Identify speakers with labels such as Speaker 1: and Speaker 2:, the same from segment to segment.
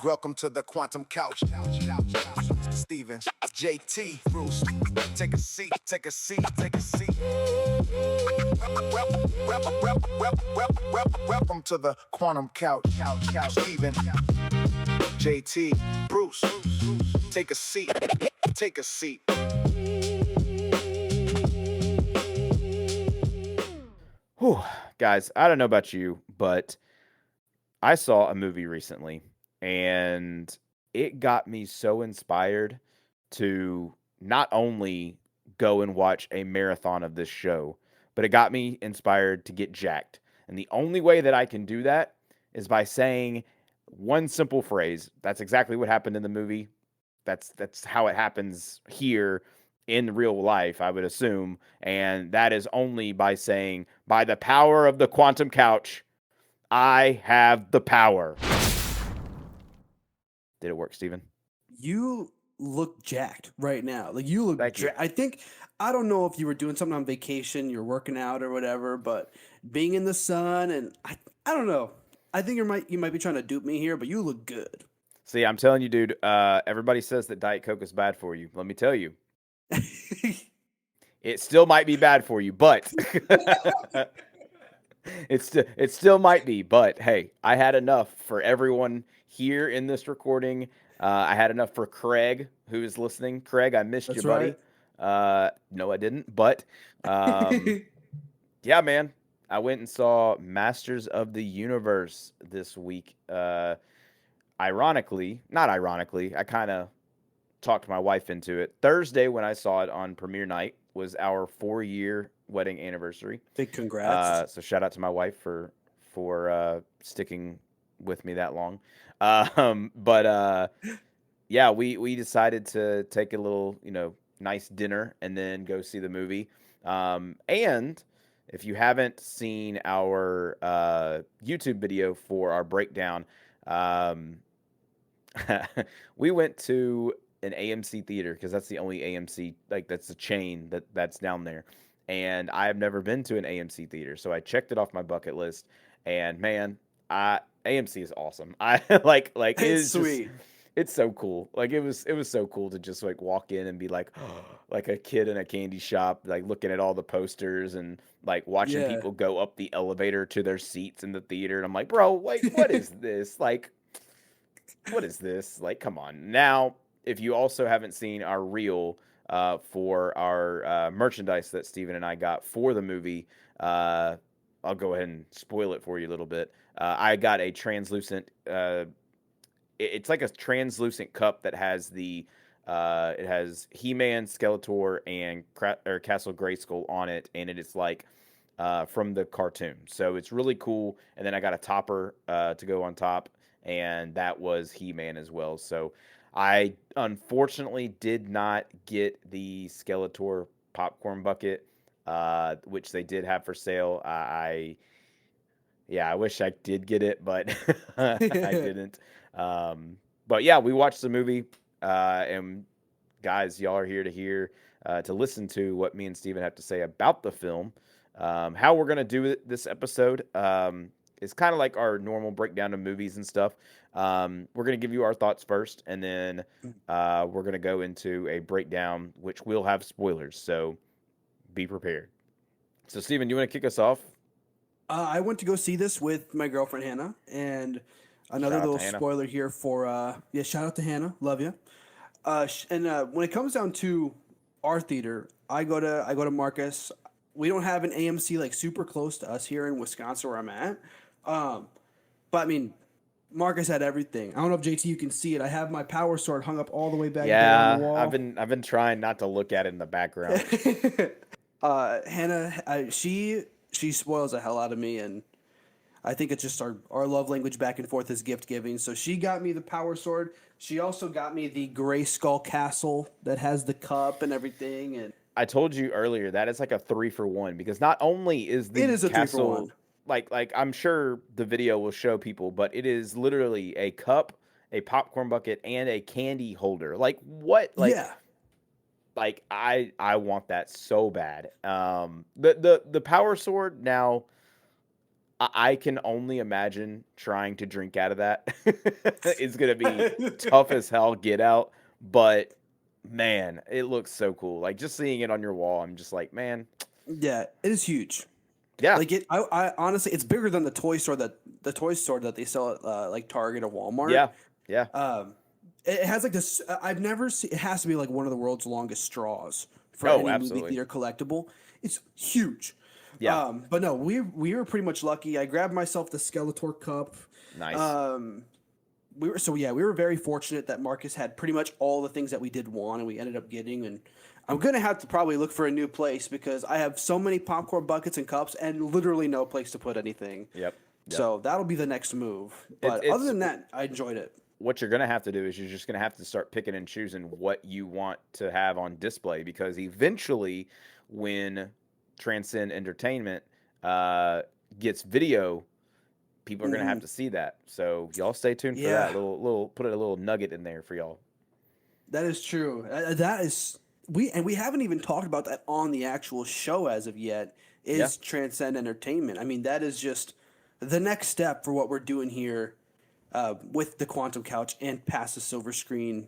Speaker 1: Welcome to the Quantum Couch. Steven, JT, Bruce, take a seat, take a seat, take a seat. Welcome to the Quantum Couch. Steven, JT, Bruce, take a seat, take a seat.
Speaker 2: Whew, guys, I don't know about you, but I saw a movie recently and it got me so inspired to not only go and watch a marathon of this show, but it got me inspired to get jacked. And the only way that I can do that is by saying one simple phrase. That's exactly what happened in the movie. That's how it happens here in real life, I would assume. And that is only by saying, by the power of the quantum couch, I have the power. Did it work, Steven?
Speaker 3: You look jacked right now. Like you look
Speaker 2: Thank you.
Speaker 3: I think I don't know if you were doing something on vacation, you're working out or whatever, but being in the sun and I don't know. I think you might be trying to dupe me here, but you look good.
Speaker 2: See, I'm telling you, dude, everybody says that Diet Coke is bad for you. Let me tell you, it still might be bad for you, but it still might be. But hey, I had enough for everyone here in this recording. I had enough for Craig, who is listening. Craig, I missed you,
Speaker 3: That's
Speaker 2: buddy.
Speaker 3: right.
Speaker 2: No, I didn't. But yeah, man, I went and saw Masters of the Universe this week. Ironically, not ironically, I kind of talked my wife into it. Thursday, when I saw it on premiere night, was our 4-year wedding anniversary.
Speaker 3: Big congrats.
Speaker 2: So shout out to my wife for sticking with me that long. But yeah, we decided to take a little nice dinner and then go see the movie. And if you haven't seen our YouTube video for our breakdown, um, we went to an AMC theater because that's the only AMC, like that's the chain that's down there. And I have never been to an AMC theater, so I checked it off my bucket list. And man, I AMC is awesome. I like it
Speaker 3: It's
Speaker 2: is just
Speaker 3: sweet.
Speaker 2: it's so cool. Like it was so cool to just like walk in and be like like a kid in a candy shop, like looking at all the posters and like watching
Speaker 3: Yeah.
Speaker 2: people go up the elevator to their seats in the theater. And I'm like, bro, like what is this? Like what is this? Like, come on. Now, if you also haven't seen our reel for our merchandise that Steven and I got for the movie, I'll go ahead and spoil it for you a little bit. I got a translucent. It's like a translucent cup that has it has He-Man, Skeletor, and Castle Grayskull on it, and it is like from the cartoon. So it's really cool. And then I got a topper to go on top, and that was He-Man as well. So I unfortunately did not get the Skeletor popcorn bucket, which they did have for sale. Yeah, I wish I did get it, but I didn't. But yeah, we watched the movie, and guys, y'all are here to hear to listen to what me and Steven have to say about the film. How we're gonna do this episode is kind of like our normal breakdown of movies and stuff. We're gonna give you our thoughts first, and then we're gonna go into a breakdown, which will have spoilers. So be prepared. So, Steven, you want to kick us off?
Speaker 3: I went to go see this with my girlfriend Hannah, and another
Speaker 2: Shout out
Speaker 3: little
Speaker 2: to Hannah.
Speaker 3: spoiler here for yeah, shout out to Hannah, love you. And when it comes down to our theater, I go to Marcus. We don't have an AMC like super close to us here in Wisconsin where I'm at, um, but I mean Marcus had everything. I don't know if JT you can see it. I have my power sword hung up all the way back there on the
Speaker 2: Yeah, I've
Speaker 3: wall.
Speaker 2: been I've been trying not to look at it in the background.
Speaker 3: Hannah, she spoils the hell out of me, and I think it's just our love language back and forth is gift giving. So she got me the power sword. She also got me the gray skull castle that has the cup and everything, and
Speaker 2: I told you earlier that is like a 3-for-1 because not only is
Speaker 3: it
Speaker 2: the
Speaker 3: is a three for
Speaker 2: castle
Speaker 3: one.
Speaker 2: like I'm sure the video will show people, but it is literally a cup, a popcorn bucket, and a candy holder. Like what?
Speaker 3: Yeah,
Speaker 2: Like I want that so bad. The power sword now. I can only imagine trying to drink out of that. It's gonna be tough as hell, get out, but man, it looks so cool. Like just seeing it on your wall, I'm just like, man,
Speaker 3: Yeah, it is huge.
Speaker 2: yeah,
Speaker 3: Like I honestly, it's bigger than the toy store that they sell at like Target or Walmart.
Speaker 2: yeah, yeah.
Speaker 3: It has like this. I've never seen. It has to be like one of the world's longest straws for
Speaker 2: Oh,
Speaker 3: any movie
Speaker 2: absolutely.
Speaker 3: theater collectible. It's huge.
Speaker 2: Yeah,
Speaker 3: But no, we were pretty much lucky. I grabbed myself the Skeletor cup.
Speaker 2: nice.
Speaker 3: Um, we were very fortunate that Marcus had pretty much all the things that we did want, and we ended up getting. And I'm gonna have to probably look for a new place because I have so many popcorn buckets and cups, and literally no place to put anything.
Speaker 2: Yep. Yep.
Speaker 3: So that'll be the next move. But other
Speaker 2: It's
Speaker 3: than that, I enjoyed it.
Speaker 2: what you're gonna have to do is you're just gonna have to start picking and choosing what you want to have on display because eventually, when Transcend Entertainment gets video, people are gonna have to see that. So y'all stay tuned for that.
Speaker 3: Yeah.
Speaker 2: Little put a little nugget in there for y'all.
Speaker 3: That is true. That is we haven't even talked about that on the actual show as of yet. Is
Speaker 2: Yeah.
Speaker 3: Transcend Entertainment? I mean, that is just the next step for what we're doing here with the Quantum Couch and Past the Silver Screen.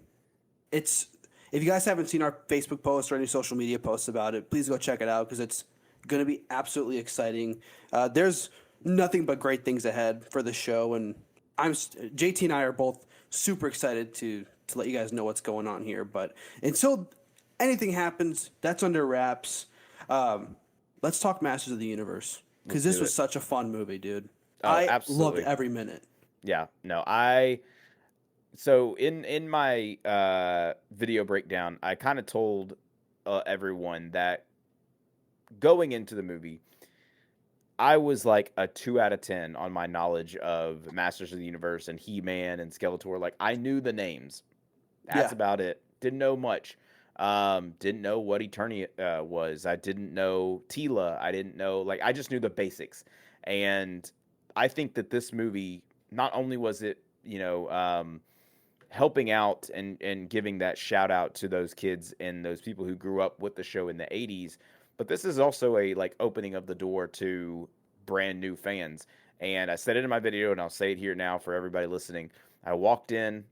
Speaker 3: It's if you guys haven't seen our Facebook posts or any social media posts about it, please go check it out because it's going to be absolutely exciting. There's nothing but great things ahead for the show, and JT and I are both super excited to let you guys know what's going on here. But until anything happens, that's under wraps. Let's talk Masters of the Universe because
Speaker 2: Let's
Speaker 3: this
Speaker 2: do
Speaker 3: was
Speaker 2: it.
Speaker 3: such a fun movie, dude.
Speaker 2: Oh,
Speaker 3: I loved
Speaker 2: absolutely.
Speaker 3: every minute.
Speaker 2: Yeah. No, I so in my video breakdown, I kind of told everyone that going into the movie, I was like a 2 out of 10 on my knowledge of Masters of the Universe and He-Man and Skeletor. Like I knew the names. That's
Speaker 3: Yeah.
Speaker 2: about it. Didn't know much. Didn't know what Eternia was. I didn't know Tila. I didn't know like I just knew the basics. And I think that this movie not only was it, helping out and giving that shout out to those kids and those people who grew up with the show in the 80s, but this is also a like opening of the door to brand new fans. And I said it in my video and I'll say it here now for everybody listening. I walked in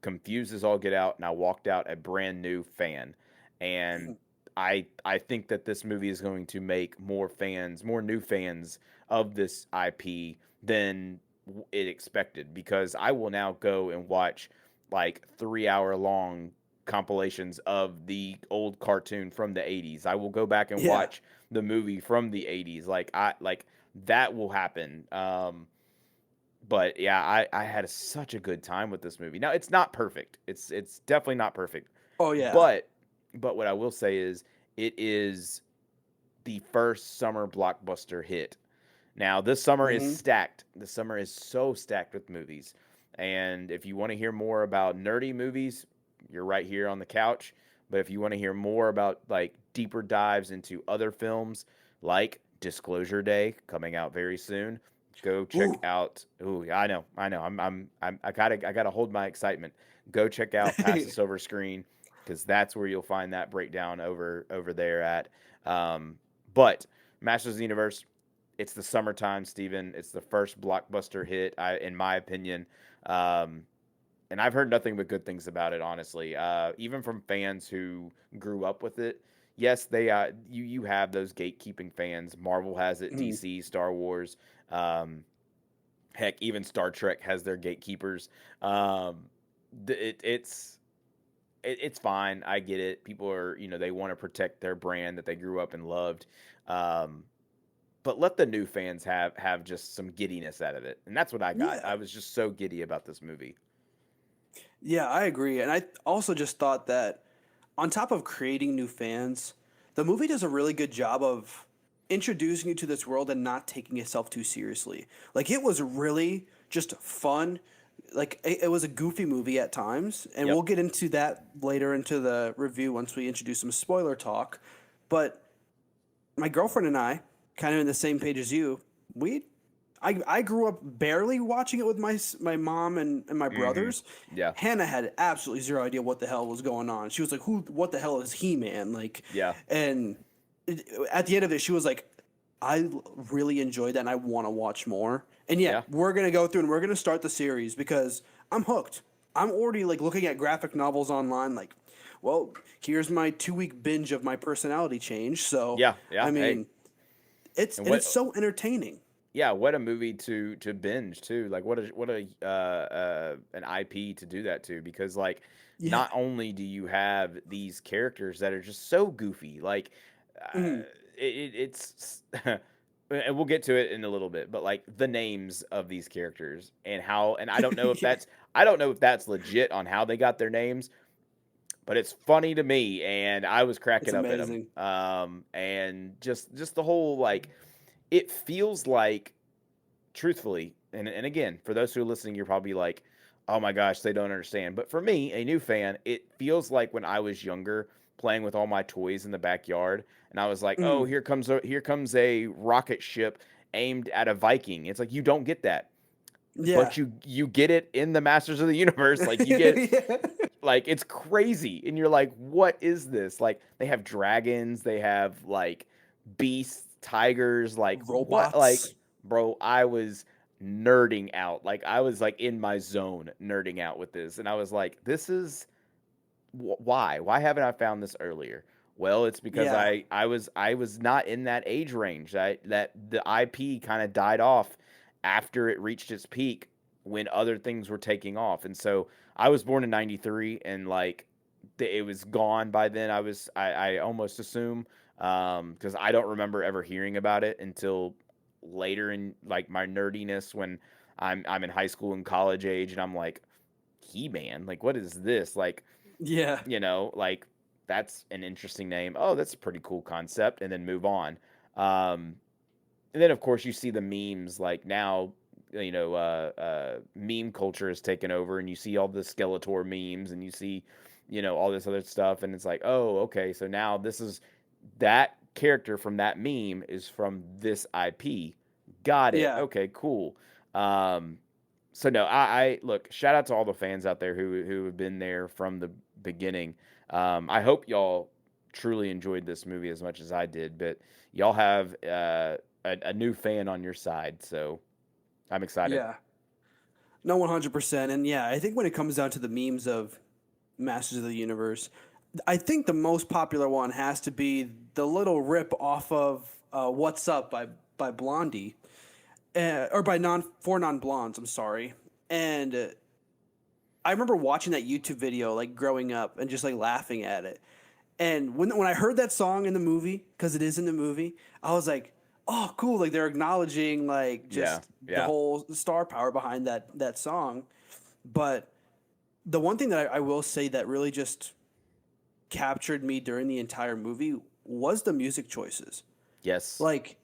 Speaker 2: confused as all get out and I walked out a brand new fan. And I think that this movie is going to make more fans, more new fans of this IP than it expected because I will now go and watch like 3 hour long compilations of the old cartoon from the 80s. I will go back and
Speaker 3: Yeah.
Speaker 2: watch the movie from the 80s. Like that will happen. But yeah, I had such a good time with this movie. Now it's not perfect. It's definitely not perfect.
Speaker 3: Oh yeah.
Speaker 2: But what I will say is it is the first summer blockbuster hit. Now, this summer is
Speaker 3: Mhm.
Speaker 2: stacked. The summer is so stacked with movies. And if you want to hear more about nerdy movies, you're right here on the couch. But if you want to hear more about like deeper dives into other films like Disclosure Day coming out very soon, go check
Speaker 3: Ooh.
Speaker 2: out. Ooh, I know. I gotta hold my excitement. Go check out Past the Silver Screen because that's where you'll find that breakdown over there at. But Masters of the Universe, it's the summertime, Steven. It's the first blockbuster hit, in my opinion. And I've heard nothing but good things about it, honestly. Even from fans who grew up with it. Yes, they you have those gatekeeping fans. Marvel has it,
Speaker 3: Mhm.
Speaker 2: DC, Star Wars. Heck, even Star Trek has their gatekeepers. It's fine. I get it. People are, they want to protect their brand that they grew up and loved. But let the new fans have just some giddiness out of it. And that's what I got.
Speaker 3: Yeah.
Speaker 2: I was just so giddy about this movie.
Speaker 3: Yeah, I agree. And I also just thought that on top of creating new fans, the movie does a really good job of introducing you to this world and not taking itself too seriously. Like it was really just fun. Like it was a goofy movie at times, and
Speaker 2: Yep.
Speaker 3: we'll get into that later into the review once we introduce some spoiler talk. But my girlfriend and I, kind of in the same page as you, I grew up barely watching it with my mom and my brothers.
Speaker 2: Yeah.
Speaker 3: Hannah had absolutely zero idea what the hell was going on. She was like, "What the hell is He-Man?" Like,
Speaker 2: Yeah.
Speaker 3: and at the end of it, she was like, really enjoyed that, and I want to watch more. And yeah,
Speaker 2: Yeah.
Speaker 3: we're gonna go through and we're gonna start the series because I'm hooked. I'm already like looking at graphic novels online. Like, well, here's my 2 week binge of my personality change. So,
Speaker 2: Yeah.
Speaker 3: I
Speaker 2: Yeah. Hey.
Speaker 3: mean,
Speaker 2: And
Speaker 3: it's so entertaining.
Speaker 2: yeah, what a movie to binge too. Like what a an IP to do that to, because like
Speaker 3: Yeah.
Speaker 2: not only do you have these characters that are just so goofy, like uh,
Speaker 3: Mhm.
Speaker 2: it's and we'll get to it in a little bit, but like the names of these characters and how, and
Speaker 3: Yeah.
Speaker 2: I don't know if that's legit on how they got their names, but it's funny to me, and I was
Speaker 3: It's
Speaker 2: cracking up at them.
Speaker 3: amazing.
Speaker 2: And just the whole like, it feels like, truthfully, and again, for those who are listening, you're probably like, oh my gosh, they don't understand. But for me, a new fan, it feels like when I was younger, playing with all my toys in the backyard, and I was like, oh,
Speaker 3: Mhm.
Speaker 2: here comes a rocket ship aimed at a Viking. It's like you don't get that,
Speaker 3: Yeah.
Speaker 2: but you get it in the Masters of the Universe. Like you get,
Speaker 3: Yeah.
Speaker 2: like it's crazy, and you're like, what is this? Like they have dragons, they have like beasts, tigers, like what? Like,
Speaker 3: Robots.
Speaker 2: bro, I was nerding out. Like I was like in my zone nerding out with this, and I was like, this is why haven't I found this earlier? Well, it's because
Speaker 3: Yeah.
Speaker 2: I was not in that age range. That the IP kind of died off after it reached its peak when other things were taking off. And so I was born in '93, and like it was gone by then. I almost assume, because I don't remember ever hearing about it until later in like my nerdiness when I'm in high school and college age, and I'm like, He-Man, like what is this? Like,
Speaker 3: Yeah.
Speaker 2: like that's an interesting name. Oh, that's a pretty cool concept, and then move on. Um, and then of course you see the memes like now, meme culture has taken over, and you see all the Skeletor memes, and you see, all this other stuff, and it's like, oh, okay, so now this is that character from that meme is from this IP. Got it.
Speaker 3: Yeah.
Speaker 2: Okay, cool. Um, so no, I look, shout out to all the fans out there who have been there from the beginning. I hope y'all truly enjoyed this movie as much as I did, but y'all have a new fan on your side, so I'm excited.
Speaker 3: Yeah. No, 100%. And yeah, I think when it comes down to the memes of Masters of the Universe, I think the most popular one has to be the little rip off of "What's Up" by Blondie, or by non blondes. I'm sorry. And I remember watching that YouTube video like growing up and just like laughing at it. And when I heard that song in the movie, because it is in the movie, I was like, oh, cool! Like they're acknowledging like
Speaker 2: Yeah,
Speaker 3: just the
Speaker 2: yeah,
Speaker 3: whole star power behind that song. But the one thing that I will say that really just captured me during the entire movie was the music choices.
Speaker 2: yes,
Speaker 3: Like,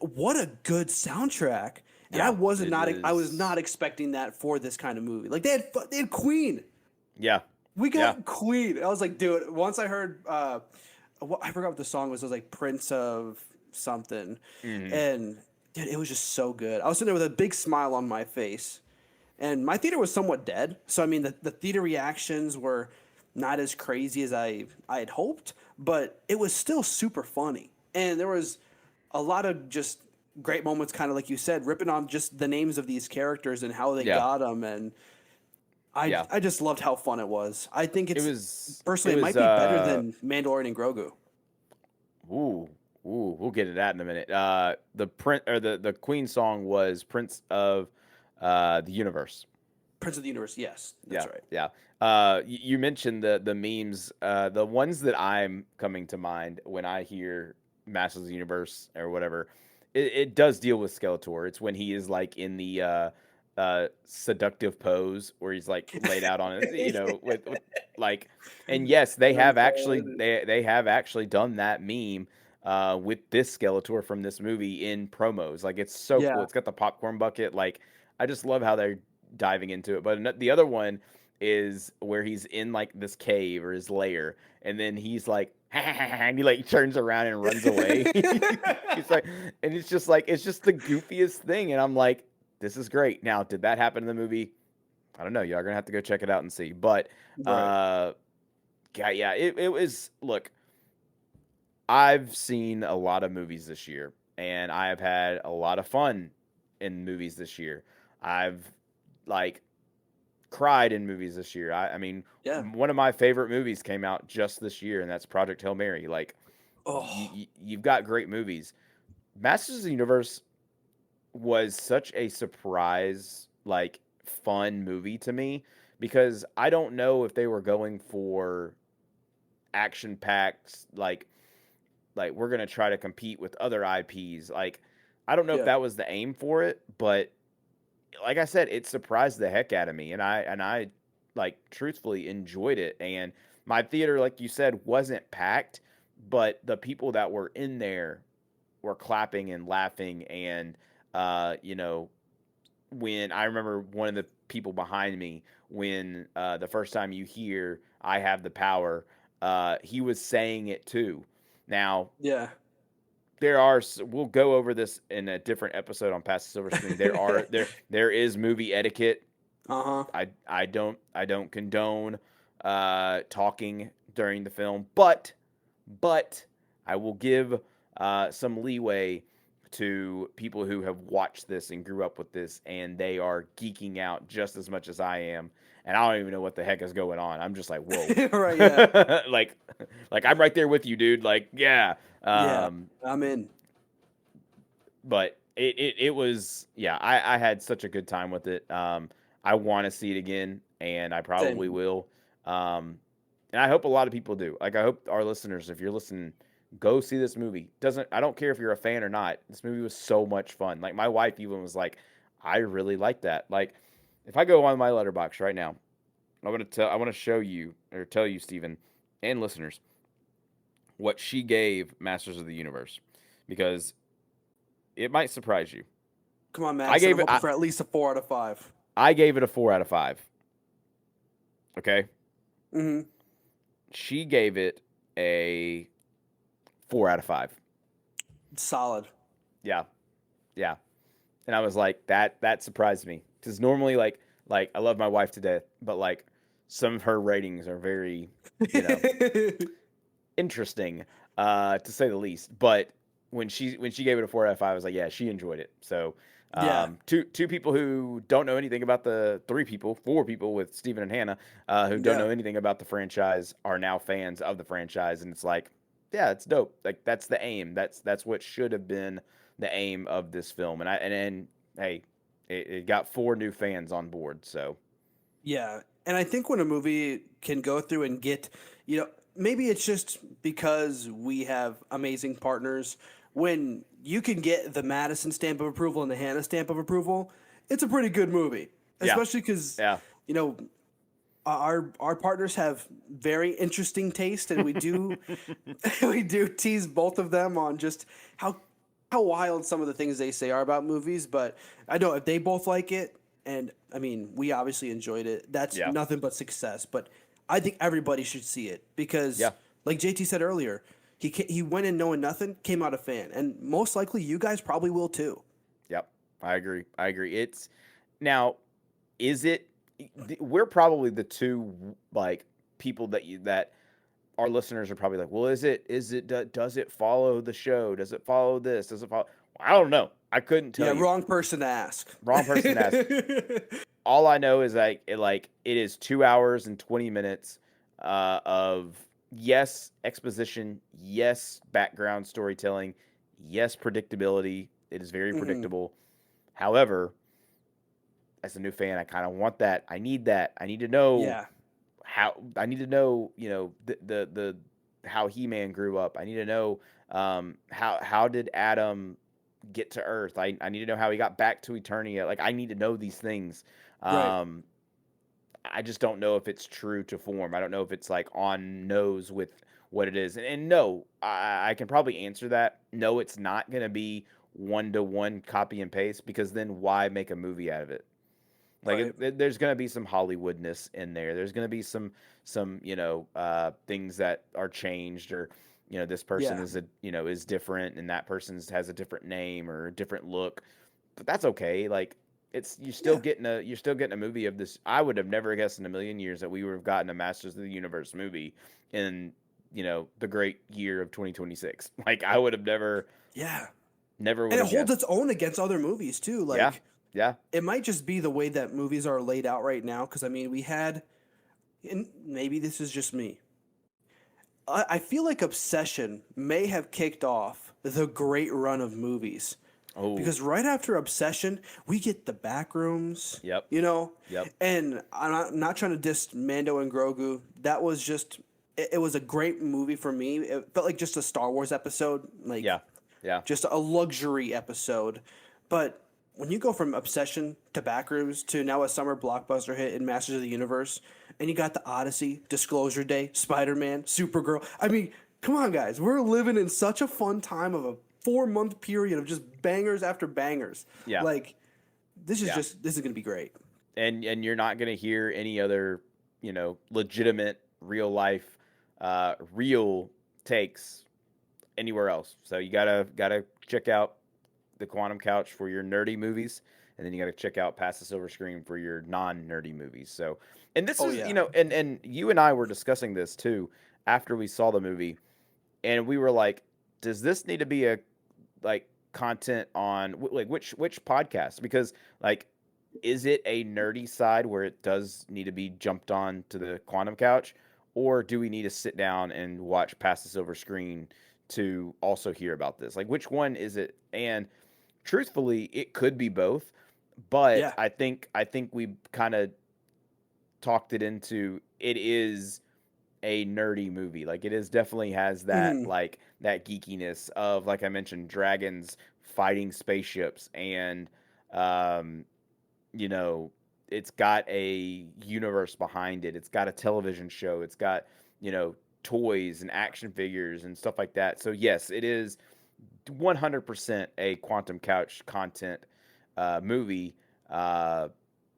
Speaker 3: what a good soundtrack! And
Speaker 2: yeah. It
Speaker 3: I was
Speaker 2: is.
Speaker 3: not expecting that for this kind of movie. Like they had Queen.
Speaker 2: Yeah,
Speaker 3: We
Speaker 2: yeah.
Speaker 3: got Queen. I was like, dude. Once I heard, I forgot what the song was. It was like Prince of something,
Speaker 2: Hmm.
Speaker 3: and dude, it was just so good. I was sitting there with a big smile on my face, and my theater was somewhat dead. So I mean, the theater reactions were not as crazy as I had hoped, but it was still super funny, and there was a lot of just great moments, kind of like you said, ripping on just the names of these characters and how they
Speaker 2: Yeah,
Speaker 3: got them, and
Speaker 2: yeah.
Speaker 3: I just loved how fun it was. I think
Speaker 2: It
Speaker 3: it's
Speaker 2: was. It
Speaker 3: personally it
Speaker 2: was.
Speaker 3: might be better than Mandalorian and Grogu.
Speaker 2: Ooh, ooh. We'll get to that in a minute. The print or the Queen song was Prince of the Universe.
Speaker 3: Prince of the Universe, yes, that's
Speaker 2: Yeah,
Speaker 3: right.
Speaker 2: yeah. You mentioned the memes. The ones that I'm coming to mind when I hear Masters of the Universe or whatever, it does deal with Skeletor. It's when he is like in the seductive pose where he's like laid out on it, with like, and yes,
Speaker 3: Oh God.
Speaker 2: they have actually done that meme with this Skeletor from this movie in promos. Like it's so cool.
Speaker 3: Yeah,
Speaker 2: It's got the popcorn bucket. Like I just love how they're diving into it. But the other one is where he's in like this cave or his lair, and then he's like, and he like turns around and runs away. He's like, and it's just like it's just the goofiest thing, and I'm like, this is great. Now, did that happen in the movie? I don't know. Y'all are gonna have to go check it out and see. But
Speaker 3: right.
Speaker 2: uh, yeah, it was. Look, I've seen a lot of movies this year, and I have had a lot of fun in movies this year. I've like cried in movies this year. I mean,
Speaker 3: Yeah.
Speaker 2: one of my favorite movies came out just this year, and that's Project Hail Mary. Like,
Speaker 3: Oh,
Speaker 2: you've got great movies. Masters of the Universe was such a surprise, like fun movie to me because I don't know if they were going for action packed like we're gonna try to compete with other IPs. Like I don't know if
Speaker 3: yeah.
Speaker 2: that was the aim for it, but like I said, it surprised the heck out of me, and I like truthfully enjoyed it. And my theater, like you said, wasn't packed, but the people that were in there were clapping and laughing, and you know, when I remember one of the people behind me when the first time you hear "I have the power," he was saying it too. Now
Speaker 3: Yeah.
Speaker 2: we'll go over this in a different episode on Past the Silver Screen. There is movie etiquette.
Speaker 3: Uh-huh.
Speaker 2: I don't condone talking during the film, but I will give some leeway to people who have watched this and grew up with this, and they are geeking out just as much as I am. And I don't even know what the heck is going on. I'm just like, whoa,
Speaker 3: Right, yeah.
Speaker 2: like, like I'm right there with you, dude. Like, yeah.
Speaker 3: Yeah. I'm in.
Speaker 2: But it was, yeah. I had such a good time with it. I want to see it again, and I probably
Speaker 3: Same.
Speaker 2: will. And I hope a lot of people do. Like, I hope our listeners, if you're listening, go see this movie. I don't care if you're a fan or not. This movie was so much fun. Like my wife even was like, I really like that. Like, if I go on my letterbox right now, I want to show you or tell you, Steven, and listeners, what she gave Masters of the Universe, because it might surprise you.
Speaker 3: Come on,
Speaker 2: I
Speaker 3: Madison. I'm
Speaker 2: gave it
Speaker 3: hoping for at least a 4 out of 5.
Speaker 2: I gave it a 4 out of 5. Okay,
Speaker 3: Mm-hmm.
Speaker 2: she gave it a 4 out of 5.
Speaker 3: Solid.
Speaker 2: Yeah, yeah. And I was like, that surprised me because normally like I love my wife to death, but like some of her ratings are very, you know, interesting, to say the least. But when she gave it a 4 out of 5, I was like, yeah, she enjoyed it. So
Speaker 3: Yeah.
Speaker 2: two people who don't know anything about the 4 people with Steven and Hannah, who don't
Speaker 3: Yeah.
Speaker 2: know anything about the franchise are now fans of the franchise, and it's like, yeah, it's dope. Like that's the aim. That's what should have been the aim of this film. And hey, it got 4 new fans on board. So
Speaker 3: Yeah. And I think when a movie can go through and get, maybe it's just because we have amazing partners. When you can get the Madison stamp of approval and the Hannah stamp of approval, it's a pretty good movie.
Speaker 2: yeah,
Speaker 3: Especially because,
Speaker 2: yeah,
Speaker 3: you know, our partners have very interesting taste, and we do we do tease both of them on just how wild some of the things they say are about movies. But I know if they both like it, and I mean we obviously enjoyed it. That's
Speaker 2: yeah,
Speaker 3: nothing but success. But I think everybody should see it because,
Speaker 2: yeah.
Speaker 3: like JT said earlier, he went in knowing nothing, came out a fan, and most likely you guys probably will too.
Speaker 2: Yep, I agree. I agree. It's now, is it? We're probably the two like people that our listeners are probably like, well, does it follow the show? Does it follow this? Does it follow? I don't know. I couldn't tell
Speaker 3: Yeah,
Speaker 2: you.
Speaker 3: wrong person to ask.
Speaker 2: Wrong person to ask. All I know is it is 2 hours and 20 minutes of yes exposition, yes background storytelling, yes predictability. It is very
Speaker 3: Mhm.
Speaker 2: predictable. However, as a new fan, I kind of want that. I need that. I need to know
Speaker 3: Yeah.
Speaker 2: how. I need to know, the how He Man grew up. I need to know how did Adam get to Earth. I need to know how he got back to Eternia. Like I need to know these things.
Speaker 3: Right.
Speaker 2: Um, I just don't know if it's true to form. I don't know if it's like on nose with what it is. And no, I can probably answer that. No, it's not going to be 1-to-1 copy and paste because then why make a movie out of it? Like
Speaker 3: Right.
Speaker 2: there's going to be some Hollywoodness in there. There's going to be some things that are changed or this person
Speaker 3: Yeah.
Speaker 2: is different and that person has a different name or a different look. But that's okay. Like it's
Speaker 3: Yeah.
Speaker 2: you're still getting a movie of this. I would have never guessed in a million years that we would have gotten a Masters of the Universe movie in the great year of 2026. Like I would have never
Speaker 3: Yeah.
Speaker 2: Never would
Speaker 3: And it
Speaker 2: have
Speaker 3: holds
Speaker 2: guessed.
Speaker 3: its own against other movies too.
Speaker 2: Yeah,
Speaker 3: Like
Speaker 2: yeah,
Speaker 3: it might just be the way that movies are laid out right now. Because I mean, we had, and maybe this is just me. I feel like Obsession may have kicked off the great run of movies
Speaker 2: oh,
Speaker 3: because right after Obsession, we get the Backrooms,
Speaker 2: yep,
Speaker 3: you know,
Speaker 2: yep,
Speaker 3: and I'm not trying to diss Mando and Grogu. That was just it was a great movie for me. It felt like just a Star Wars episode, like
Speaker 2: yeah, yeah,
Speaker 3: just a luxury episode. But when you go from Obsession to Backrooms to now a summer blockbuster hit in Masters of the Universe, and you got the Odyssey, Disclosure Day, Spider Man, Supergirl. I mean, come on, guys. We're living in such a fun time of a 4 month period of just bangers after bangers.
Speaker 2: yeah,
Speaker 3: Like, this is
Speaker 2: yeah.
Speaker 3: this is going to be great.
Speaker 2: And you're not gonna hear any other, legitimate, real life, real takes anywhere else. So you gotta check out the Quantum Couch for your nerdy movies, and then you gotta check out Past the Silver Screen for your non-nerdy movies. So, and this
Speaker 3: Oh,
Speaker 2: is,
Speaker 3: yeah.
Speaker 2: and you and I were discussing this too after we saw the movie, and we were like, does this need to be a like content on like which podcast? Because like, is it a nerdy side where it does need to be jumped on to the Quantum Couch, or do we need to sit down and watch Past the Silver Screen to also hear about this? Like, which one is it? And truthfully, it could be both, but
Speaker 3: Yeah.
Speaker 2: I think we kind of talked it into it is a nerdy movie. Like, it is definitely has that
Speaker 3: Mhm.
Speaker 2: like that geekiness of, like I mentioned, dragons fighting spaceships, and um you know, it's got a universe behind it. It's got a television show. It's got, toys and action figures and stuff like that. So yes, it is 100% a Quantum Couch content movie. Uh,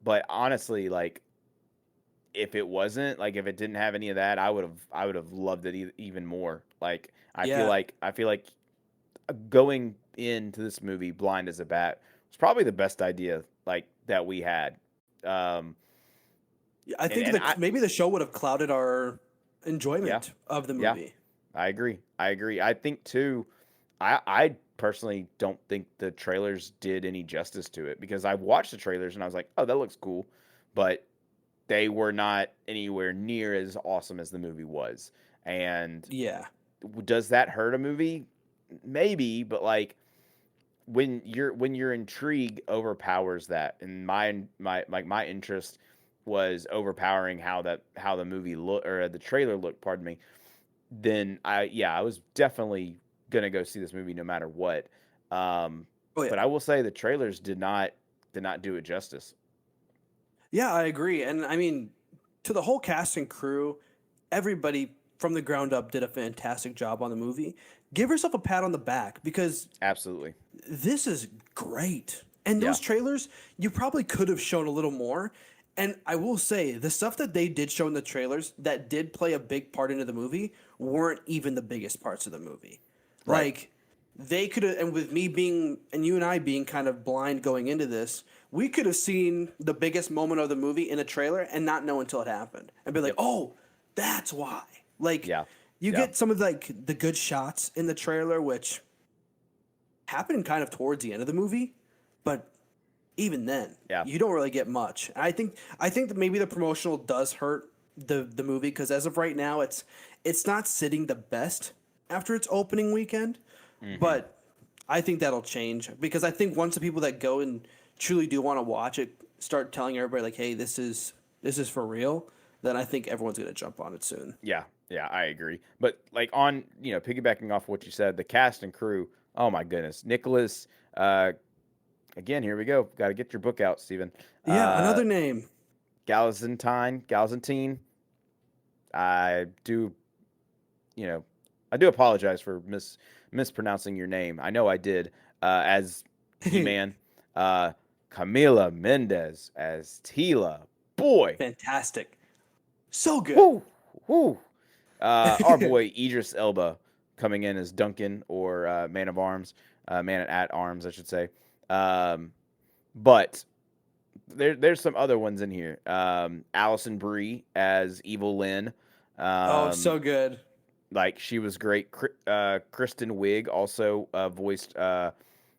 Speaker 2: but honestly, like, if it wasn't, like, if it didn't have any of that, I would have loved it even more. Like,
Speaker 3: Yeah.
Speaker 2: I feel like going into this movie blind as a bat was probably the best idea like that we had. Um,
Speaker 3: Yeah, I
Speaker 2: and
Speaker 3: think
Speaker 2: and
Speaker 3: that
Speaker 2: I
Speaker 3: maybe the show would have clouded our
Speaker 2: yeah,
Speaker 3: enjoyment of the
Speaker 2: yeah,
Speaker 3: movie.
Speaker 2: I agree. I agree. I think too. I personally don't think the trailers did any justice to it, because I watched the trailers and I was like, oh, that looks cool, but they were not anywhere near as awesome as the movie was. And
Speaker 3: Yeah.
Speaker 2: does that hurt a movie? Maybe, but like, when your intrigue overpowers that, and my interest was overpowering how the movie look, or the trailer looked, pardon me, then I was definitely gonna go see this movie no matter what. Um,
Speaker 3: Oh
Speaker 2: but
Speaker 3: yeah.
Speaker 2: I will say the trailers did not do it justice.
Speaker 3: Yeah, I agree. And I mean, to the whole cast and crew, everybody from the ground up did a fantastic job on the movie. Give yourself a pat on the back because
Speaker 2: Absolutely.
Speaker 3: this is great. And
Speaker 2: Yeah.
Speaker 3: those trailers, you probably could have shown a little more. And I will say, the stuff that they did show in the trailers that did play a big part into the movie weren't even the biggest parts of the movie.
Speaker 2: Right.
Speaker 3: Like, they could have, and with me being, and you and I being kind of blind going into this, we could have seen the biggest moment of the movie in a trailer and not know until it happened and be like,
Speaker 2: Yep.
Speaker 3: oh, that's why. Like,
Speaker 2: Yeah.
Speaker 3: you
Speaker 2: Yeah.
Speaker 3: get some of like the good shots in the trailer, which happened kind of towards the end of the movie, but even then,
Speaker 2: Yeah.
Speaker 3: you don't really get much. I think that maybe the promotional does hurt the movie because as of right now, it's not sitting the best after its opening weekend,
Speaker 2: Hmm.
Speaker 3: but I think that'll change because I think once the people that go and truly do want to watch it start telling everybody like, hey, this is for real, then I think everyone's gonna jump on it soon.
Speaker 2: Yeah. Yeah. I agree. But like, on piggybacking off what you said, the cast and crew. Oh my goodness, Nicholas. Again, here we go. Got to get your book out, Steven.
Speaker 3: Yeah,
Speaker 2: Uh,
Speaker 3: another name.
Speaker 2: Galzantine. I do, I do apologize for mispronouncing your name. I know I did. As He-Man, Camila Mendez as Tila. Boy,
Speaker 3: Fantastic. So good.
Speaker 2: whoo, whoo. Our boy Idris Elba coming in as Duncan, or Man of Arms, Man at Arms, I should say. But there's some other ones in here. Allison Brie as Evil Lynn.
Speaker 3: Oh,
Speaker 2: Um,
Speaker 3: so good.
Speaker 2: like, she was great. Kristen Wiig also voiced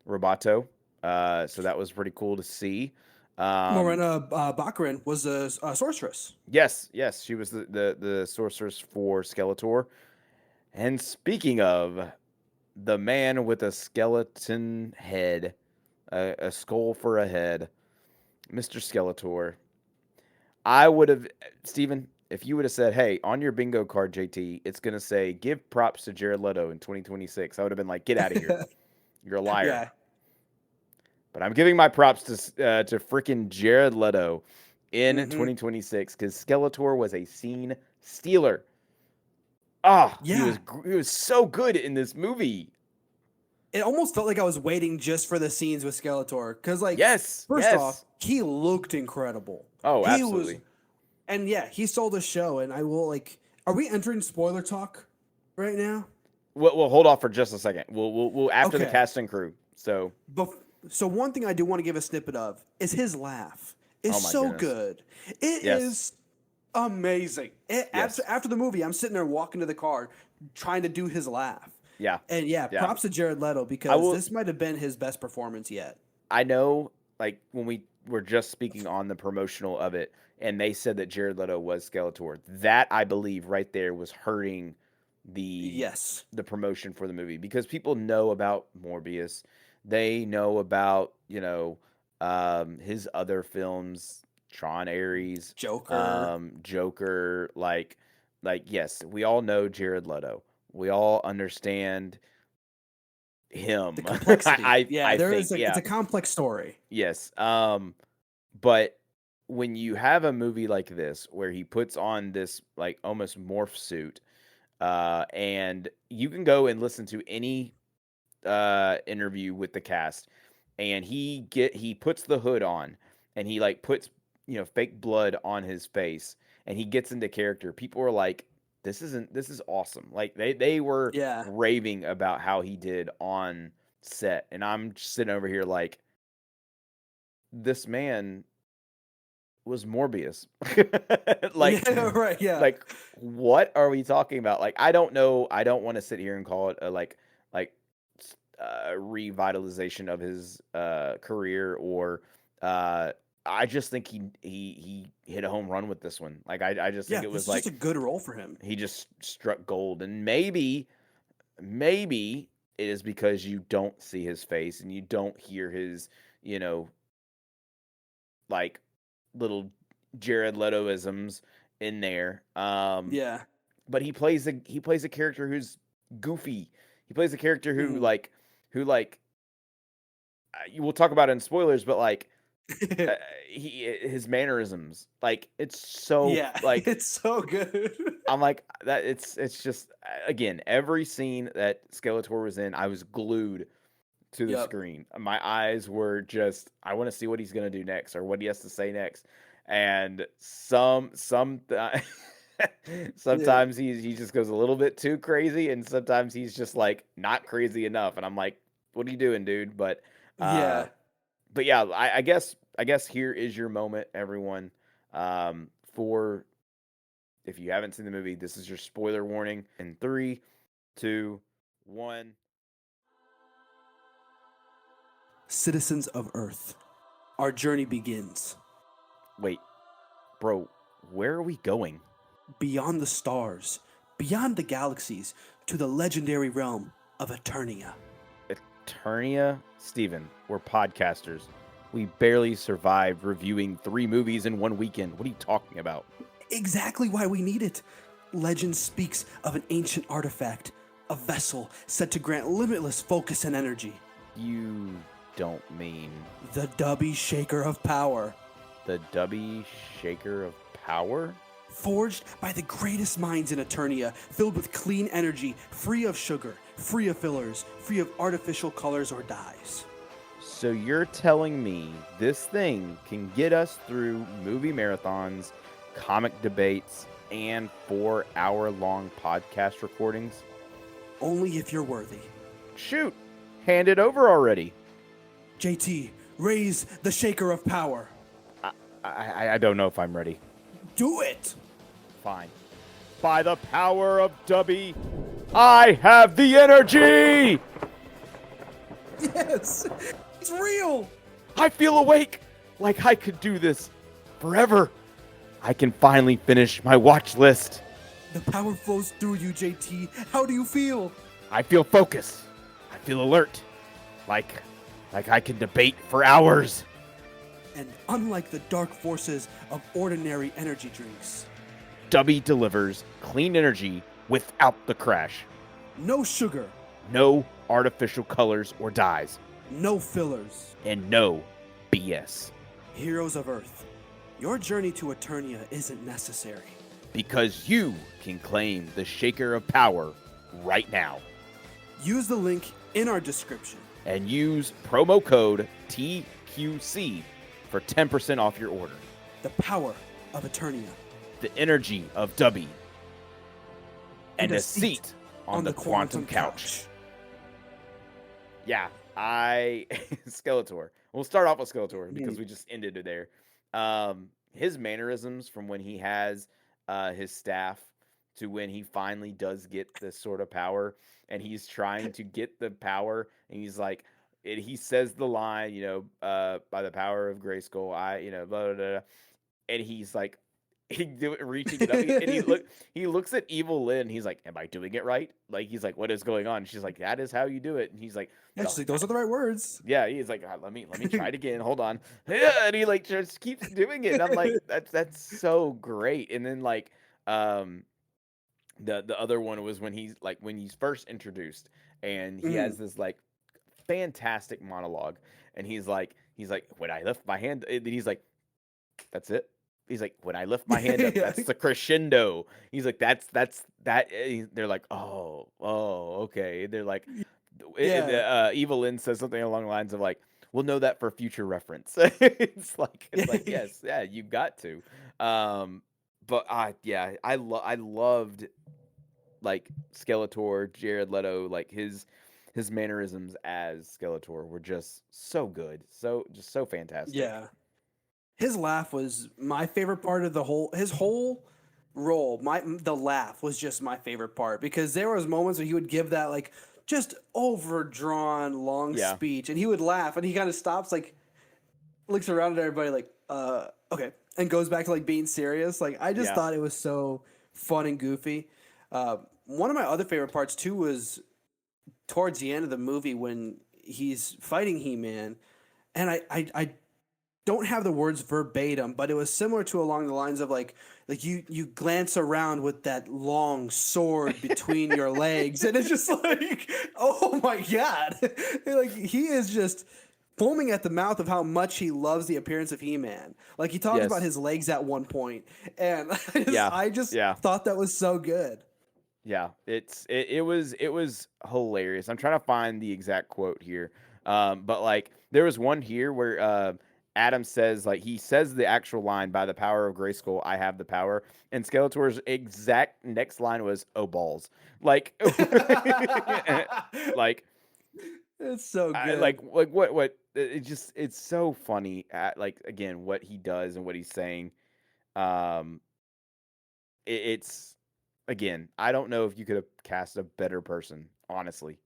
Speaker 2: Roboto. So that was pretty cool to see.
Speaker 3: Morena Baccarin was a sorceress.
Speaker 2: Yes, she was the sorceress for Skeletor. And speaking of the man with a skeleton head, a skull for a head, Mr. Skeletor. I would have, Steven, if you would have said, hey, on your bingo card, JT, it's going to say, give props to Jared Leto in 2026. I would have been like, get out of here. You're a liar.
Speaker 3: Yeah.
Speaker 2: But I'm giving my props to freaking Jared Leto in 2026 because Skeletor was a scene stealer.
Speaker 3: Yeah.
Speaker 2: He was so good in this movie.
Speaker 3: It almost felt like I was waiting just for the scenes with Skeletor. Because, like, first
Speaker 2: yes.
Speaker 3: off, he looked incredible.
Speaker 2: Oh, absolutely.
Speaker 3: And yeah, he stole the show. And I will, like, are we entering spoiler talk right now?
Speaker 2: We'll hold off for just a second. We'll after the cast and crew. So,
Speaker 3: so one thing I do want to give a snippet of is his laugh. It's so good. It is amazing. After the movie, I'm sitting there walking to the car trying to do his laugh.
Speaker 2: Yeah.
Speaker 3: And props to Jared Leto because this might have been his best performance yet.
Speaker 2: I know, like, when we were just speaking on the promotional of it, and they said that Jared Leto was Skeletor, that, I believe, right there was hurting the promotion for the movie because people know about Morbius. They know about, his other films, Tron Ares, Joker, like, yes, we all know Jared Leto. We all understand him.
Speaker 3: The complexity.
Speaker 2: It's
Speaker 3: a complex story.
Speaker 2: Yes. But when you have a movie like this where he puts on this like almost morph suit, and you can go and listen to any interview with the cast, and he puts the hood on, and he like puts fake blood on his face, and he gets into character. People are like, this is awesome. Like they were raving about how he did on set, and I'm just sitting over here like, this man was Morbius. Like, like, what are we talking about? Like, I don't know. I don't want to sit here and call it a revitalization of his career, or I just think he hit a home run with this one. Like, I just think it was like
Speaker 3: just a good role for him.
Speaker 2: He just struck gold, and maybe it is because you don't see his face and you don't hear his like little Jared Leto-isms in there. But he plays a character who's goofy. He plays a character who you will talk about it in spoilers, but like his mannerisms, like it's so
Speaker 3: it's so good.
Speaker 2: I'm like that. It's just, again, every scene that Skeletor was in, I was glued to the screen. My eyes were just, I want to see what he's gonna do next or what he has to say next. And sometimes he just goes a little bit too crazy, and sometimes he's just like not crazy enough. And I'm like, what are you doing, dude? But I guess here is your moment, everyone. For if you haven't seen the movie, this is your spoiler warning. In 3, 2, 1.
Speaker 3: Citizens of Earth, our journey begins.
Speaker 2: Wait, bro, where are we going?
Speaker 3: Beyond the stars, beyond the galaxies, to the legendary realm of Eternia.
Speaker 2: Eternia? Steven, we're podcasters. We barely survived reviewing 3 movies in one weekend. What are you talking about?
Speaker 3: Exactly why we need it. Legend speaks of an ancient artifact, a vessel said to grant limitless focus and energy.
Speaker 2: You don't mean...
Speaker 3: the Dubby Shaker of Power.
Speaker 2: The Dubby Shaker of Power?
Speaker 3: Forged by the greatest minds in Eternia, filled with clean energy, free of sugar, free of fillers, free of artificial colors or dyes.
Speaker 2: So you're telling me this thing can get us through movie marathons, comic debates, and 4-hour-long podcast recordings?
Speaker 3: Only if you're worthy.
Speaker 2: Shoot! Hand it over already.
Speaker 3: JT, raise the Shaker of Power.
Speaker 2: I don't know if I'm ready.
Speaker 3: Do it!
Speaker 2: Fine. By the power of Dubby, I have the energy!
Speaker 3: Yes, it's real.
Speaker 2: I feel awake, like I could do this forever. I can finally finish my watch list.
Speaker 3: The power flows through you, JT. How do you feel?
Speaker 2: I feel focused. I feel alert, like I can debate for hours.
Speaker 3: And unlike the dark forces of ordinary energy drinks,
Speaker 2: Dubby delivers clean energy without the crash.
Speaker 3: no sugar,
Speaker 2: No artificial colors or dyes,
Speaker 3: no fillers.
Speaker 2: and no BS.
Speaker 3: Heroes of Earth, your journey to Eternia isn't necessary.
Speaker 2: Because you can claim the Shaker of Power right now.
Speaker 3: Use the link in our description.
Speaker 2: And use promo code TQC for 10% off your order.
Speaker 3: The power of Eternia.
Speaker 2: The energy of Dubby. And a seat on the quantum couch. Yeah, Skeletor. We'll start off with Skeletor because we just ended it there. His mannerisms from when he has his staff to when he finally does get this sort of power, and he's trying to get the power, and he's like, he says the line, by the power of Grayskull, blah, blah, blah, and he's like, reaching it up, and he looks at Evil Lynn. He's like, "Am I doing it right?" Like, he's like, "What is going on?" And she's like, "That is how you do it." And he's like,
Speaker 3: Yeah, she's like, those are the right words.
Speaker 2: yeah, he's like, let me try it again. Hold on. Yeah, and he like just keeps doing it. And I'm like, that's so great. And then like the other one was when he's first introduced, and he has this like fantastic monologue, and he's like, when I lift my hand, and he's like, that's it. He's like, when I lift my hand up, that's the crescendo. He's like, that's that. They're like, oh, okay. They're like, Evil Lynn says something along the lines of like, we'll know that for future reference. it's like, yes, yeah, you got to. But I loved like Skeletor, Jared Leto, like his mannerisms as Skeletor were just so good, so fantastic.
Speaker 3: Yeah. His laugh was my favorite part of his whole role. The laugh was just my favorite part because there was moments where he would give that like just overdrawn long speech, and he would laugh, and he kind of stops, like looks around at everybody like, okay, and goes back to like being serious. Like, I just thought it was so fun and goofy. One of my other favorite parts too was towards the end of the movie when he's fighting He-Man, and I don't have the words verbatim, but it was similar to along the lines of like you glance around with that long sword between your legs, and it's just like, oh my god, like he is just foaming at the mouth of how much he loves the appearance of He-Man. Like, he talked about his legs at one point, and I just thought that was so good.
Speaker 2: Yeah, it was hilarious. I'm trying to find the exact quote here, but like there was one here where Adam says, like, he says the actual line, by the power of Grayskull, I have the power. And Skeletor's exact next line was, oh, balls. Like, like,
Speaker 3: it's so good.
Speaker 2: Like what, it's so funny at, like, again, what he does and what he's saying. It's, again, I don't know if you could have cast a better person, honestly.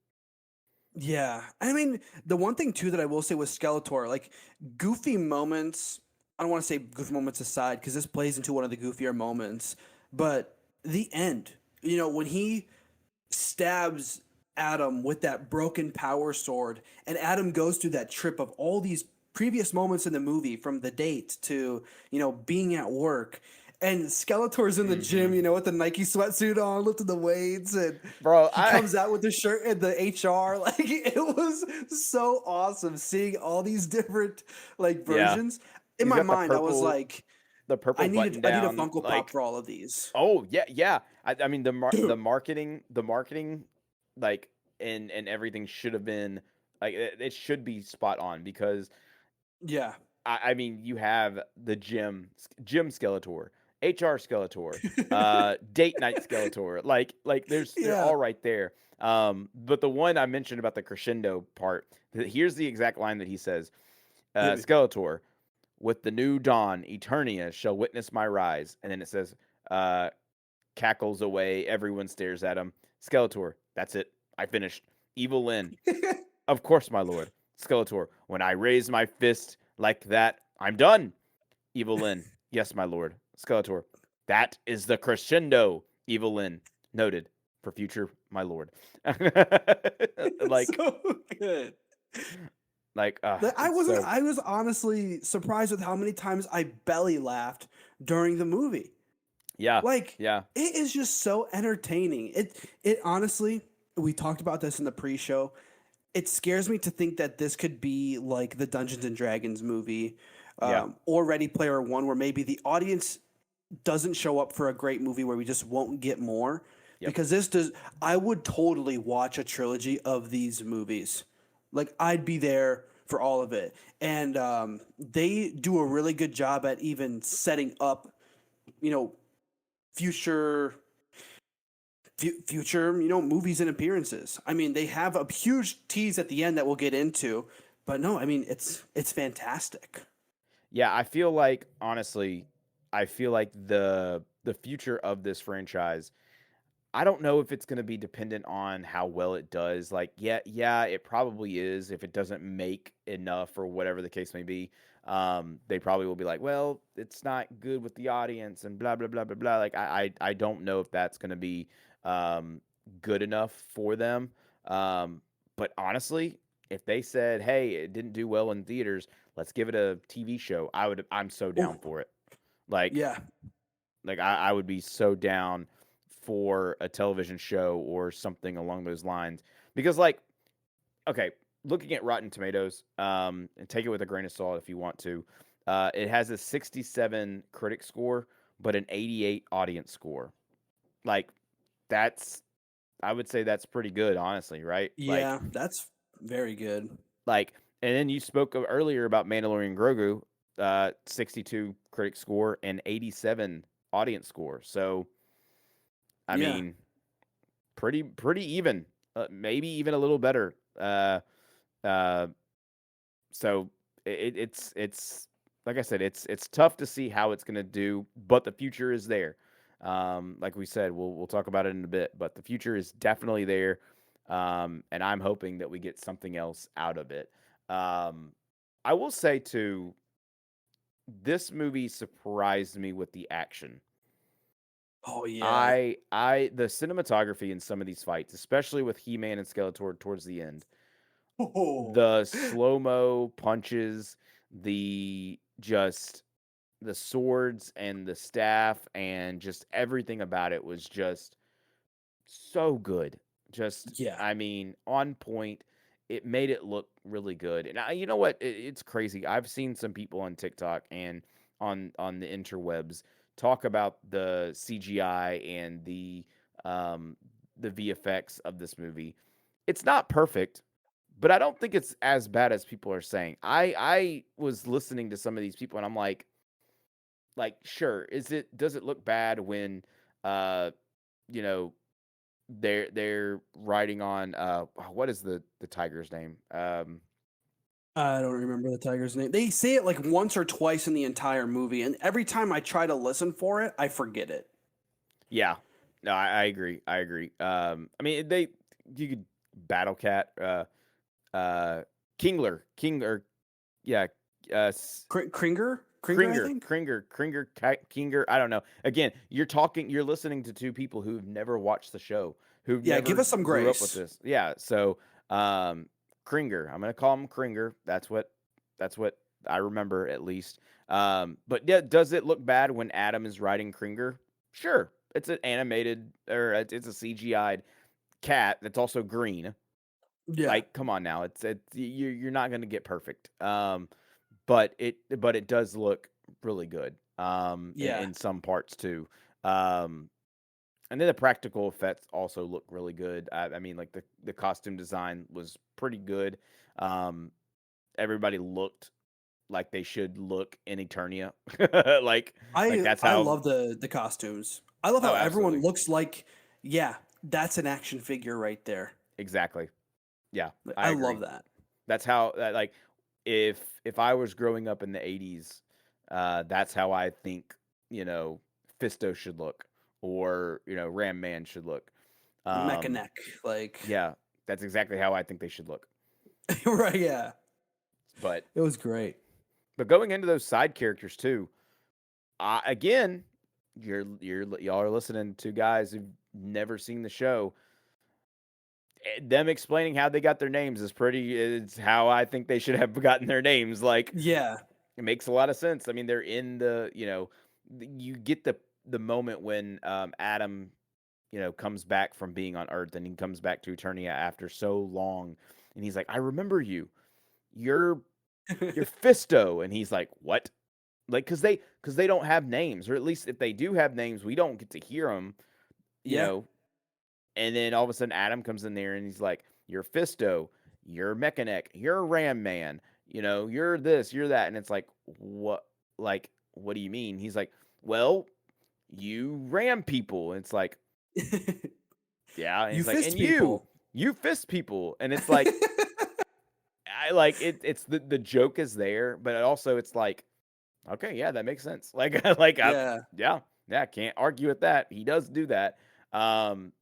Speaker 3: Yeah. I mean, the one thing, too, that I will say with Skeletor, like, goofy moments, I don't want to say goofy moments aside, because this plays into one of the goofier moments, but the end, when he stabs Adam with that broken power sword, and Adam goes through that trip of all these previous moments in the movie, from the date to, being at work. And Skeletor's in the gym, with the Nike sweatsuit on, lifting the weights, and he comes out with the shirt and the HR. Like, it was so awesome seeing all these different like versions. In my mind, I was like,
Speaker 2: the purple
Speaker 3: I need a Funko Pop
Speaker 2: like,
Speaker 3: for all of these.
Speaker 2: Oh yeah. I mean the marketing, like, and everything should have been like, it should be spot on, because I mean, you have the gym Skeletor, HR Skeletor, date night Skeletor, like they're all right there. But the one I mentioned about the crescendo part, here's the exact line that he says: Skeletor, with the new dawn, Eternia shall witness my rise. And then it says, cackles away, everyone stares at him. Skeletor, that's it, I finished. Evil Lynn, Of course, my lord. Skeletor, when I raise my fist like that, I'm done. Evelyn, yes, my lord. Skeletor, that is the crescendo. Evelyn, noted for future, my lord. like,
Speaker 3: So good.
Speaker 2: like,
Speaker 3: I
Speaker 2: it's
Speaker 3: wasn't.
Speaker 2: so
Speaker 3: I was honestly surprised with how many times I belly laughed during the movie.
Speaker 2: yeah,
Speaker 3: Like
Speaker 2: yeah,
Speaker 3: it is just so entertaining. It honestly, we talked about this in the pre-show. It scares me to think that this could be like the Dungeons and Dragons movie,
Speaker 2: yeah,
Speaker 3: or Ready Player One, where maybe the audience doesn't show up for a great movie where we just won't get more.
Speaker 2: yep.
Speaker 3: Because this does, I would totally watch a trilogy of these movies. Like I'd be there for all of it, and they do a really good job at even setting up, you know, future future, movies and appearances. I mean, they have a huge tease at the end that we'll get into, but no, I mean, it's fantastic.
Speaker 2: Yeah, I feel like honestly, I feel like the future of this franchise, I don't know if it's going to be dependent on how well it does. Like, yeah, it probably is. If it doesn't make enough or whatever the case may be, they probably will be like, well, it's not good with the audience and blah blah blah blah blah. Like, I don't know if that's going to be um, good enough for them. Um, but honestly, if they said, hey, it didn't do well in theaters, let's give it a TV show, I'm so down
Speaker 3: Oh,
Speaker 2: for it. Like,
Speaker 3: yeah.
Speaker 2: I would be so down for a television show or something along those lines. Because like, okay, looking at Rotten Tomatoes, and take it with a grain of salt if you want to. It has a 67 critic score, but an 88 audience score. Like, that's I would say that's pretty good, honestly, right?
Speaker 3: Yeah, that's very good.
Speaker 2: Like, and then you spoke earlier about Mandalorian Grogu, 62 critic score and 87 audience score. So, I
Speaker 3: Yeah.
Speaker 2: mean, pretty even, maybe even a little better. Uh, so it's like I said, it's tough to see how it's gonna do, but the future is there. Like we said, we'll talk about it in a bit, but the future is definitely there. And I'm hoping that we get something else out of it. Um, I will say too, this movie surprised me with the action.
Speaker 3: Oh yeah.
Speaker 2: The cinematography in some of these fights, especially with He-Man and Skeletor towards the end,
Speaker 3: Oh.
Speaker 2: the slow-mo punches, just the swords and the staff and just everything about it was just so good. Just,
Speaker 3: Yeah.
Speaker 2: I mean, on point. It made it look really good. And you know what? It's crazy. I've seen some people on TikTok and on the interwebs talk about the CGI and um, the VFX of this movie. It's not perfect, but I don't think it's as bad as people are saying. I was listening to some of these people and I'm like, sure, does it look bad when uh you know they're riding on what is the tiger's name?
Speaker 3: I don't remember the tiger's name. They say it like once or twice in the entire movie, and every time I try to listen for it, I forget it.
Speaker 2: Yeah. No, I agree. I agree. I mean they you could Battle Cat, Kingler, yeah,
Speaker 3: Kringer, I think.
Speaker 2: Kinger. I don't know. Again, you're listening to two people who've never watched the show, who've
Speaker 3: Yeah, give
Speaker 2: never
Speaker 3: us some
Speaker 2: grew up with
Speaker 3: grace.
Speaker 2: this. Yeah. So, Kringer, I'm gonna call him Kringer. That's what I remember at least. But yeah, does it look bad when Adam is riding Kringer? Sure. It's an animated or it's a CGI'd cat that's also green.
Speaker 3: Yeah,
Speaker 2: Like, come on now. You're not gonna get perfect. But it does look really good
Speaker 3: yeah.
Speaker 2: in some parts too. Um, and then the practical effects also look really good. I mean, like the costume design was pretty good. Um, everybody looked like they should look in Eternia. Like that's
Speaker 3: I
Speaker 2: how.
Speaker 3: love the costumes. I love
Speaker 2: Oh,
Speaker 3: how everyone
Speaker 2: absolutely,
Speaker 3: looks like. Yeah, that's an action figure right there.
Speaker 2: exactly. Yeah,
Speaker 3: Like,
Speaker 2: I
Speaker 3: I
Speaker 2: agree.
Speaker 3: love that.
Speaker 2: That's how like if I was growing up in the 80s, that's how I think, you know, Fisto should look or, Ram Man should look.
Speaker 3: Mecha
Speaker 2: Um
Speaker 3: neck, like
Speaker 2: yeah, that's exactly how I think they should look.
Speaker 3: Right, yeah.
Speaker 2: But
Speaker 3: It was great.
Speaker 2: going into those side characters too, again, y'all are listening to guys who've never seen the show. Them explaining how they got their names it's how I think they should have gotten their names. Like,
Speaker 3: Yeah.
Speaker 2: it makes a lot of sense. I mean, they're in you get the moment when Adam, comes back from being on Earth and he comes back to Eternia after so long, and he's like, "I remember you. You're Fisto," and he's like, "What?" Like, because they don't have names, or at least if they do have names, we don't get to hear them. You
Speaker 3: Yeah.
Speaker 2: know, and then all of a sudden, Adam comes in there and he's like, "You're Fisto, you're Mechanic, you're Ram Man, you're this, you're that." And it's like, "What? Like, what do you mean?" He's like, "Well, you ram people." And it's like, "Yeah." And
Speaker 3: You
Speaker 2: he's like,
Speaker 3: fist
Speaker 2: "And you fist people." And it's like, I like it. It's the joke is there, but also it's like, okay, yeah, that makes sense. Like,
Speaker 3: Yeah.
Speaker 2: yeah, can't argue with that. He does do that. Um,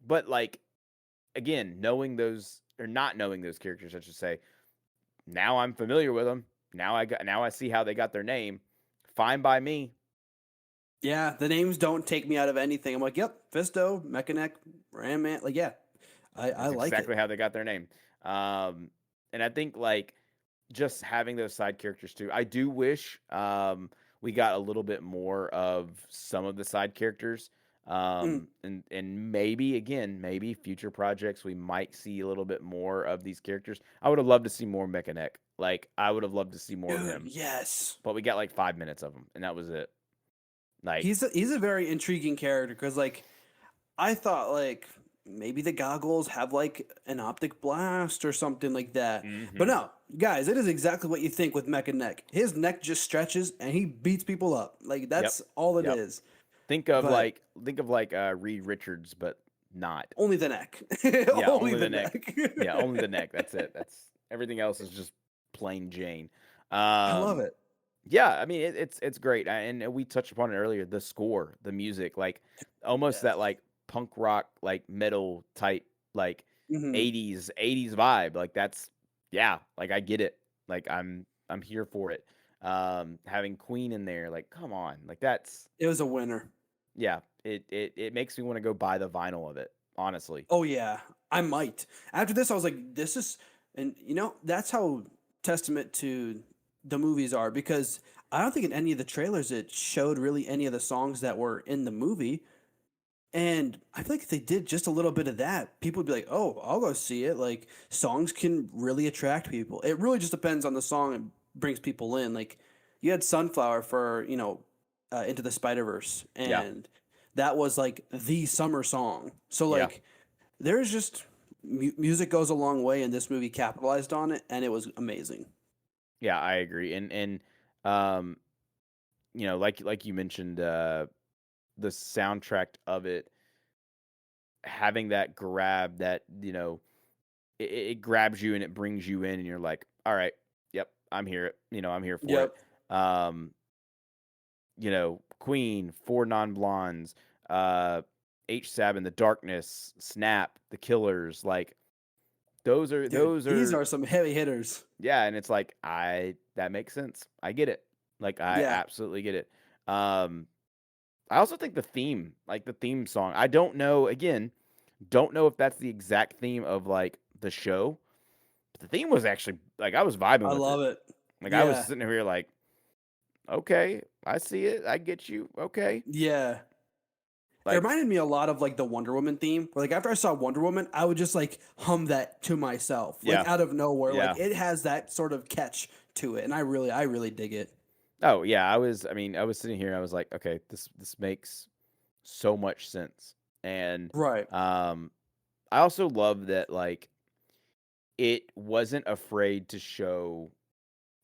Speaker 2: but like, again, knowing those or not knowing those characters, I should say, now I'm familiar with them. Now I see how they got their name. Fine by me.
Speaker 3: Yeah, the names don't take me out of anything. I'm like, yep, Fisto, Mechanic, Ram Man. Like, yeah, I
Speaker 2: That's
Speaker 3: like
Speaker 2: exactly
Speaker 3: it.
Speaker 2: how they got their name. Um, and I think like just having those side characters too. I do wish we got a little bit more of some of the side characters.
Speaker 3: Mm,
Speaker 2: And maybe again, maybe future projects we might see a little bit more of these characters. I would have loved to see more Mechanic. Like, I would have loved to see more of
Speaker 3: dude,
Speaker 2: him.
Speaker 3: yes.
Speaker 2: But we got like 5 minutes of him, and that was it. Like,
Speaker 3: He's a very intriguing character because like I thought like maybe the goggles have like an optic blast or something like that. But
Speaker 2: hmm
Speaker 3: no, guys, it is exactly what you think with Mech. His neck just stretches and he beats people up. Like
Speaker 2: yep,
Speaker 3: that's all it
Speaker 2: yep.
Speaker 3: is.
Speaker 2: Think of
Speaker 3: But
Speaker 2: like Reed Richards, but not.
Speaker 3: only the neck.
Speaker 2: Yeah,
Speaker 3: Only
Speaker 2: only
Speaker 3: the
Speaker 2: the neck.
Speaker 3: neck.
Speaker 2: Yeah, only the neck. That's it. That's everything else is just plain Jane.
Speaker 3: I love
Speaker 2: Um,
Speaker 3: it.
Speaker 2: yeah, I mean it's great, and we touched upon it earlier. The score, the music, like almost that
Speaker 3: Yes.
Speaker 2: like punk rock, like metal type, like
Speaker 3: Hmm.
Speaker 2: '80s vibe. Like that's yeah, like I get it. Like I'm here for it. Having Queen in there, like come on, like that's
Speaker 3: It was a winner.
Speaker 2: yeah. It makes me want to go buy the vinyl of it. Honestly.
Speaker 3: Oh yeah, I might. After this, I was like, this is, and that's how testament to the movies are because I don't think in any of the trailers it showed really any of the songs that were in the movie. And I feel like if they did just a little bit of that, people would be like, "Oh, I'll go see it." Like songs can really attract people. It really just depends on the song and brings people in. Like you had Sunflower for Into the Spider Verse,
Speaker 2: Yeah.
Speaker 3: and that was like the summer song. So
Speaker 2: Yeah.
Speaker 3: like there's just music goes a long way, and this movie capitalized on it, and it was amazing.
Speaker 2: Yeah, I agree. And um, like you mentioned, the soundtrack of it having that grab that, it grabs you and it brings you in and you're like, all right, yep, I'm here. I'm here for it.
Speaker 3: Yep.
Speaker 2: Um, Queen, Four Non Blondes, H Sab in the Darkness, Snap, The Killers, like
Speaker 3: Dude,
Speaker 2: those
Speaker 3: these
Speaker 2: are
Speaker 3: are some heavy hitters.
Speaker 2: yeah, and it's like that makes sense. I get it. Like I
Speaker 3: Yeah.
Speaker 2: absolutely get it. Um I also think the theme, like the theme song, I don't know, again, don't know if that's the exact theme of like the show. But the theme was actually like I was vibing
Speaker 3: I
Speaker 2: with it.
Speaker 3: love it.
Speaker 2: Like I was
Speaker 3: Yeah.
Speaker 2: sitting here like, okay, I see it. I get you. Okay.
Speaker 3: Yeah. It
Speaker 2: Like
Speaker 3: reminded me a lot of like the Wonder Woman theme. Where, like after I saw Wonder Woman, I would just like hum that to myself, like
Speaker 2: yeah.
Speaker 3: out of nowhere. Like
Speaker 2: Yeah.
Speaker 3: it has that sort of catch to it, and I really dig it.
Speaker 2: Oh, yeah, I was sitting here and I was like, okay, this makes so much sense. And
Speaker 3: Right.
Speaker 2: um I also love that like it wasn't afraid to show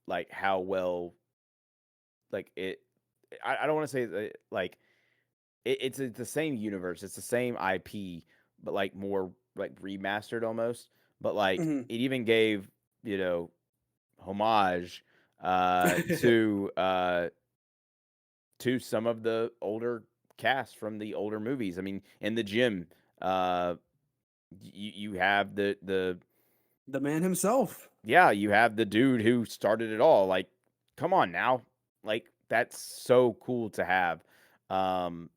Speaker 2: like how well like it I don't want to say that, like it's the same universe, it's the same IP, but like more like remastered almost. But like
Speaker 3: Hmm.
Speaker 2: it even gave, you know, homage to some of the older cast from the older movies. I mean, in the gym, you have the
Speaker 3: The man himself.
Speaker 2: Yeah, you have the dude who started it all. Like, come on now. Like, that's so cool to have. Um,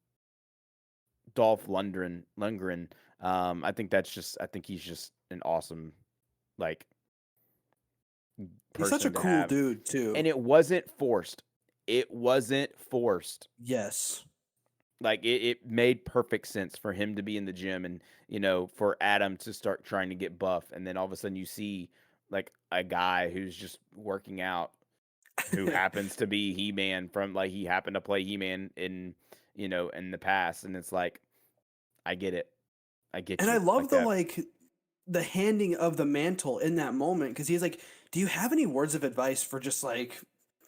Speaker 2: Dolph Lundgren. I think he's just an awesome, like,
Speaker 3: He's such a
Speaker 2: person to
Speaker 3: cool
Speaker 2: have.
Speaker 3: dude too.
Speaker 2: And it wasn't forced. It wasn't forced.
Speaker 3: Yes.
Speaker 2: Like it made perfect sense for him to be in the gym and for Adam to start trying to get buff, and then all of a sudden you see like a guy who's just working out who happens to be He-Man from like he happened to play He-Man in the past, and it's like I get it. I get
Speaker 3: And I
Speaker 2: you.
Speaker 3: love
Speaker 2: Like that.
Speaker 3: the handing of the mantle in that moment because he's like, "Do you have any words of advice for just like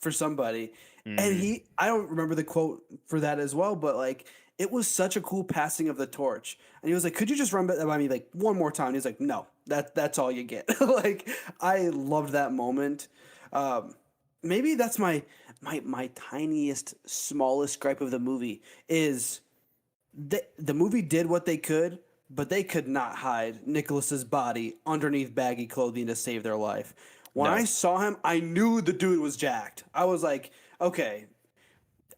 Speaker 3: for somebody?" And
Speaker 2: Mhm.
Speaker 3: I don't remember the quote for that as well, but like it was such a cool passing of the torch. And he was like, "Could you just run that by me like one more time?" And he's like, "No, that's all you get." Like I loved that moment. Um, maybe that's my tiniest, smallest gripe of the movie is the movie did what they could, but they could not hide Nicholas's body underneath baggy clothing to save their life. When I
Speaker 2: No.
Speaker 3: saw him, I knew the dude was jacked. I was like, okay,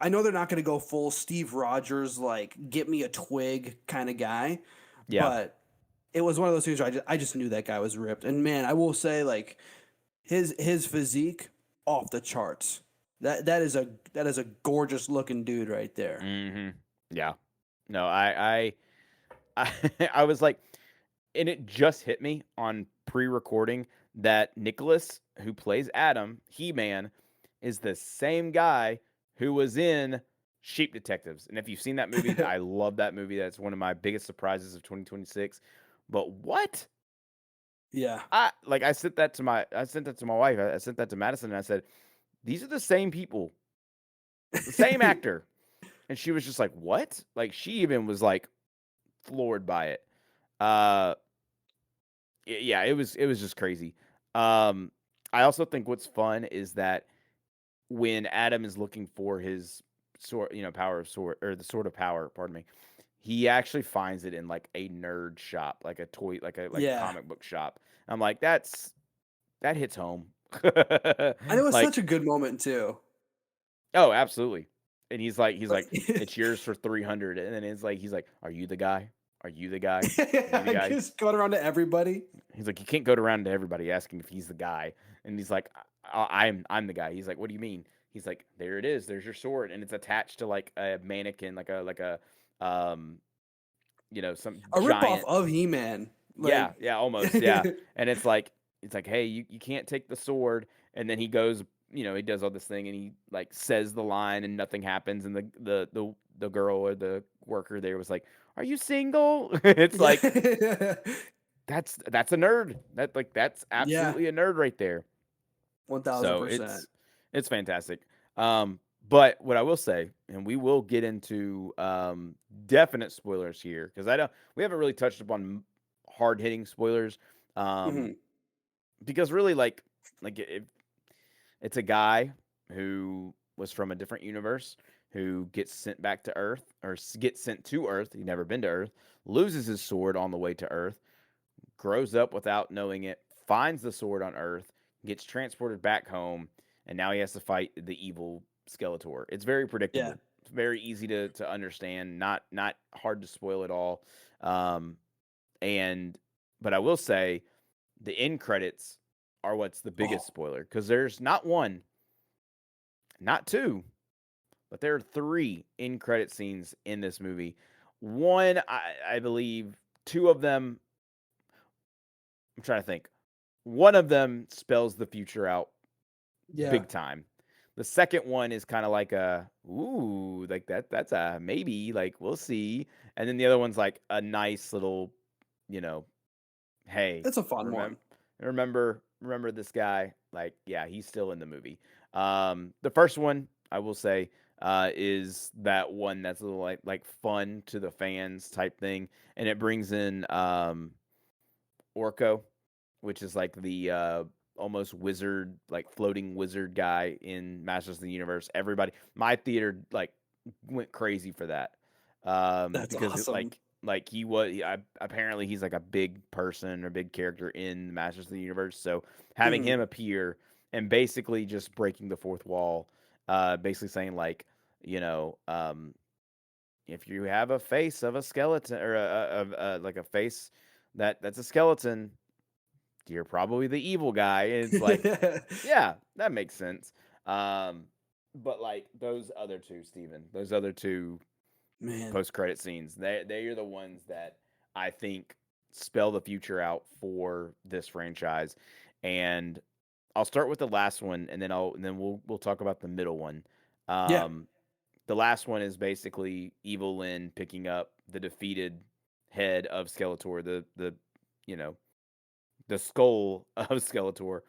Speaker 3: I know they're not going to go full Steve Rogers, like get me a twig kind of guy,
Speaker 2: Yeah.
Speaker 3: but it was one of those things where I just knew that guy was ripped. And man, I will say like his physique off the charts. That is a gorgeous looking dude right there.
Speaker 2: Mhm. Yeah. No, I I was like, and it just hit me on pre-recording that Nicholas, who plays Adam, He-Man, is the same guy who was in Sheep Detectives. And if you've seen that movie, I love that movie. That's one of my biggest surprises of 2026. But what?
Speaker 3: Yeah.
Speaker 2: I sent that to my wife. I sent that to Madison, and I said, these are the same people, the same actor. And she was just like, what? Like she even was like floored by it. Uh yeah, it was just crazy. Um, I also think what's fun is that when Adam is looking for his sword, power of sword or the sword of power, pardon me, he actually finds it in like a nerd shop, like a toy, like a
Speaker 3: Yeah.
Speaker 2: comic book shop. I'm like, that hits home.
Speaker 3: And it was
Speaker 2: Like,
Speaker 3: such a good moment too.
Speaker 2: oh, absolutely. And he's like,
Speaker 3: Like,
Speaker 2: it's yours for 300. And then he's like, are you the guy? Are you the guy? Are you the
Speaker 3: I
Speaker 2: guy?
Speaker 3: just going around to everybody.
Speaker 2: He's like, you can't go around to everybody asking if he's the guy. And he's like, I'm the guy. He's like, what do you mean? He's like, there it is. There's your sword, and it's attached to like a mannequin, like a um, some
Speaker 3: A ripoff
Speaker 2: giant.
Speaker 3: of He-Man.
Speaker 2: Yeah,
Speaker 3: Like
Speaker 2: yeah, almost, yeah. And it's like, hey, you can't take the sword. And then he goes, he does all this thing, and he like says the line, and nothing happens. And the girl or the worker there was like, are you single? It's like
Speaker 3: yeah.
Speaker 2: that's a nerd. That's
Speaker 3: Yeah.
Speaker 2: absolutely a nerd right there. So
Speaker 3: 1000%.
Speaker 2: it's fantastic. But what I will say, and we will get into definite spoilers here because we haven't really touched upon hard hitting spoilers. Um,
Speaker 3: Hmm.
Speaker 2: because really, like it's a guy who was from a different universe who gets sent back to Earth or gets sent to Earth. He'd never been to Earth, loses his sword on the way to Earth, grows up without knowing it, finds the sword on Earth, gets transported back home, and now he has to fight the evil Skeletor. It's very
Speaker 3: Yeah.
Speaker 2: predictable. It's very easy to understand, not hard to spoil at all. Um, and but I will say the end credits are what's the biggest
Speaker 3: Oh,
Speaker 2: spoiler because there's not one, not two, but there are three end credit scenes in this movie. One, I believe, two of them. I'm trying to think. One of them spells the future out
Speaker 3: yeah.
Speaker 2: big time. The second one is kind of like a ooh, like that's a maybe, like we'll see. And then the other one's like a nice little, you know, hey,
Speaker 3: It's a fun
Speaker 2: remember
Speaker 3: one.
Speaker 2: remember this guy? Like, yeah, he's still in the movie. The first one, I will say, is that one that's a little like fun to the fans type thing. And it brings in Orko, which is like the almost wizard, like floating wizard guy in Masters of the Universe. Everybody, my theater like went crazy for that
Speaker 3: That's
Speaker 2: because it
Speaker 3: awesome.
Speaker 2: Like apparently he's like a big person or big character in Masters of the Universe. So having
Speaker 3: Mhm.
Speaker 2: him appear and basically just breaking the fourth wall, basically saying like, you know, if you have a face of a skeleton or like a face that's a skeleton, you're probably the evil guy. And it's like, yeah, that makes sense. Um, but like those other two, Steven, those other two
Speaker 3: Man.
Speaker 2: post credit scenes, they are the ones that I think spell the future out for this franchise. And I'll start with the last one, and then we'll talk about the middle one.
Speaker 3: Yeah.
Speaker 2: Um, the last one is basically Evil Lyn picking up the defeated head of Skeletor, the you know the skull of Skeletor,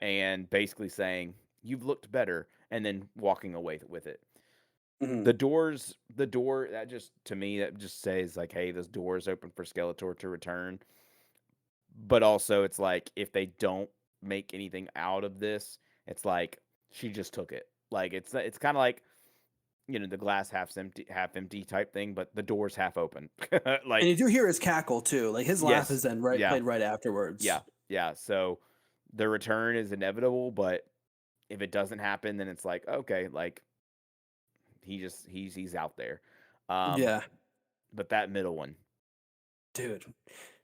Speaker 2: and basically saying, "You've looked better," and then walking away with it.
Speaker 3: Mhm.
Speaker 2: The door that just to me that just says like, "Hey, this door is open for Skeletor to return." But also, it's like if they don't make anything out of this, it's like she just took it. Like it's kind of like the glass half empty type thing, but the door's half open.
Speaker 3: And you
Speaker 2: Like
Speaker 3: do hear his cackle too. Like his laugh
Speaker 2: yes,
Speaker 3: is then
Speaker 2: yeah,
Speaker 3: played right afterwards.
Speaker 2: yeah, yeah. So the return is inevitable, but if it doesn't happen, then it's like okay, like he's out there. Um,
Speaker 3: Yeah,
Speaker 2: but that middle one,
Speaker 3: dude.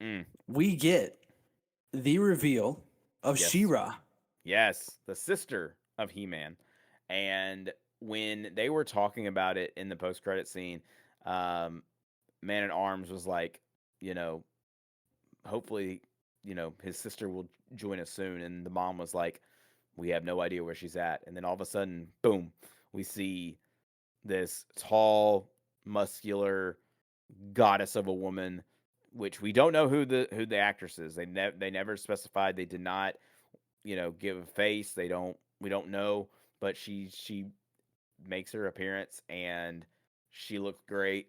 Speaker 2: mm,
Speaker 3: We get the reveal of
Speaker 2: yes,
Speaker 3: She-Ra.
Speaker 2: yes, the sister of He-Man, and when they were talking about it in the post-credit scene, um, Man at Arms was like, you know, hopefully, his sister will join us soon, and the mom was like, we have no idea where she's at, and then all of a sudden, boom, we see this tall, muscular goddess of a woman, which we don't know who the actress is. They never specified. They did not, give a face. We don't know, but she makes her appearance and she looks great.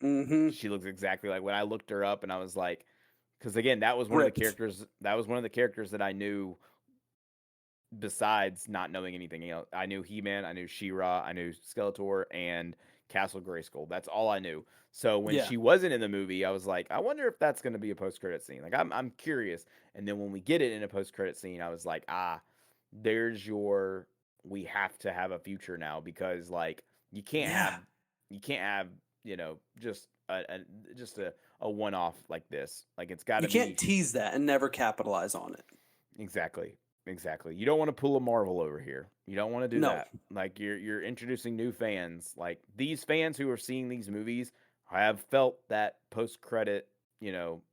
Speaker 3: Mm-hmm.
Speaker 2: She looks exactly like when I looked her up and I was like, because again, that was one of the
Speaker 3: Ripped.
Speaker 2: characters. That was one of the characters that I knew besides not knowing anything else. I knew He-Man, I knew She-Ra, I knew Skeletor, and Castle Grayskull. That's all I knew. So when
Speaker 3: Yeah.
Speaker 2: she wasn't in the movie, I was like, I wonder if that's going to be a post-credit scene. Like I'm curious. And then when we get it in a post-credit scene, I was like, there's your. We have to have a future now because like you can't have
Speaker 3: Yeah.
Speaker 2: you can't have just a one-off like this. Like it's got
Speaker 3: You
Speaker 2: to
Speaker 3: can't
Speaker 2: be.
Speaker 3: tease that and never capitalize on it.
Speaker 2: Exactly. Exactly. You don't want to pull a Marvel over here. You don't want to do
Speaker 3: No.
Speaker 2: that. Like you're introducing new fans. Like these fans who are seeing these movies have felt that post credit,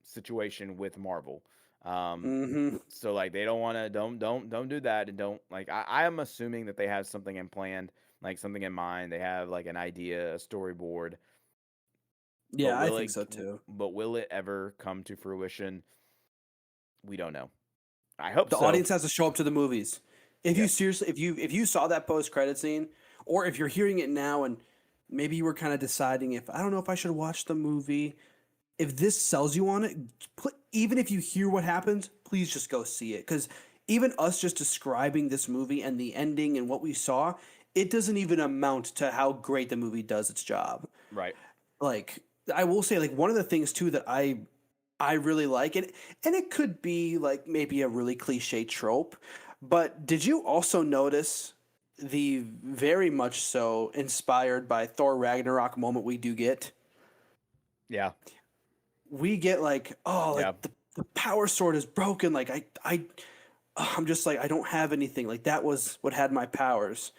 Speaker 2: situation with Marvel. Um
Speaker 3: Mm-hmm.
Speaker 2: so like they don't want to don't do that and don't like I am assuming that they have something in planned, like something in mind. They have like an idea, a storyboard, but
Speaker 3: Yeah, I think so too.
Speaker 2: will it ever come to fruition? We don't know. I hope
Speaker 3: The
Speaker 2: so.
Speaker 3: audience has to show up to the movies. If you
Speaker 2: Yes.
Speaker 3: seriously, if you saw that post credit scene, or if you're hearing it now and maybe you were kind of deciding if I don't know if I should watch the movie, if this sells you on it, even if you hear what happens, please just go see it. Because even us just describing this movie and the ending and what we saw, it doesn't even amount to how great the movie does its job.
Speaker 2: Right.
Speaker 3: Like I will say, like one of the things too that I really like it, and it could be like maybe a really cliche trope, but did you also notice the very much so inspired by Thor Ragnarok moment we do get?
Speaker 2: Yeah.
Speaker 3: We get like, oh,
Speaker 2: Yeah.
Speaker 3: like the power sword is broken. Like I'm just like I don't have anything. Like that was what had my powers.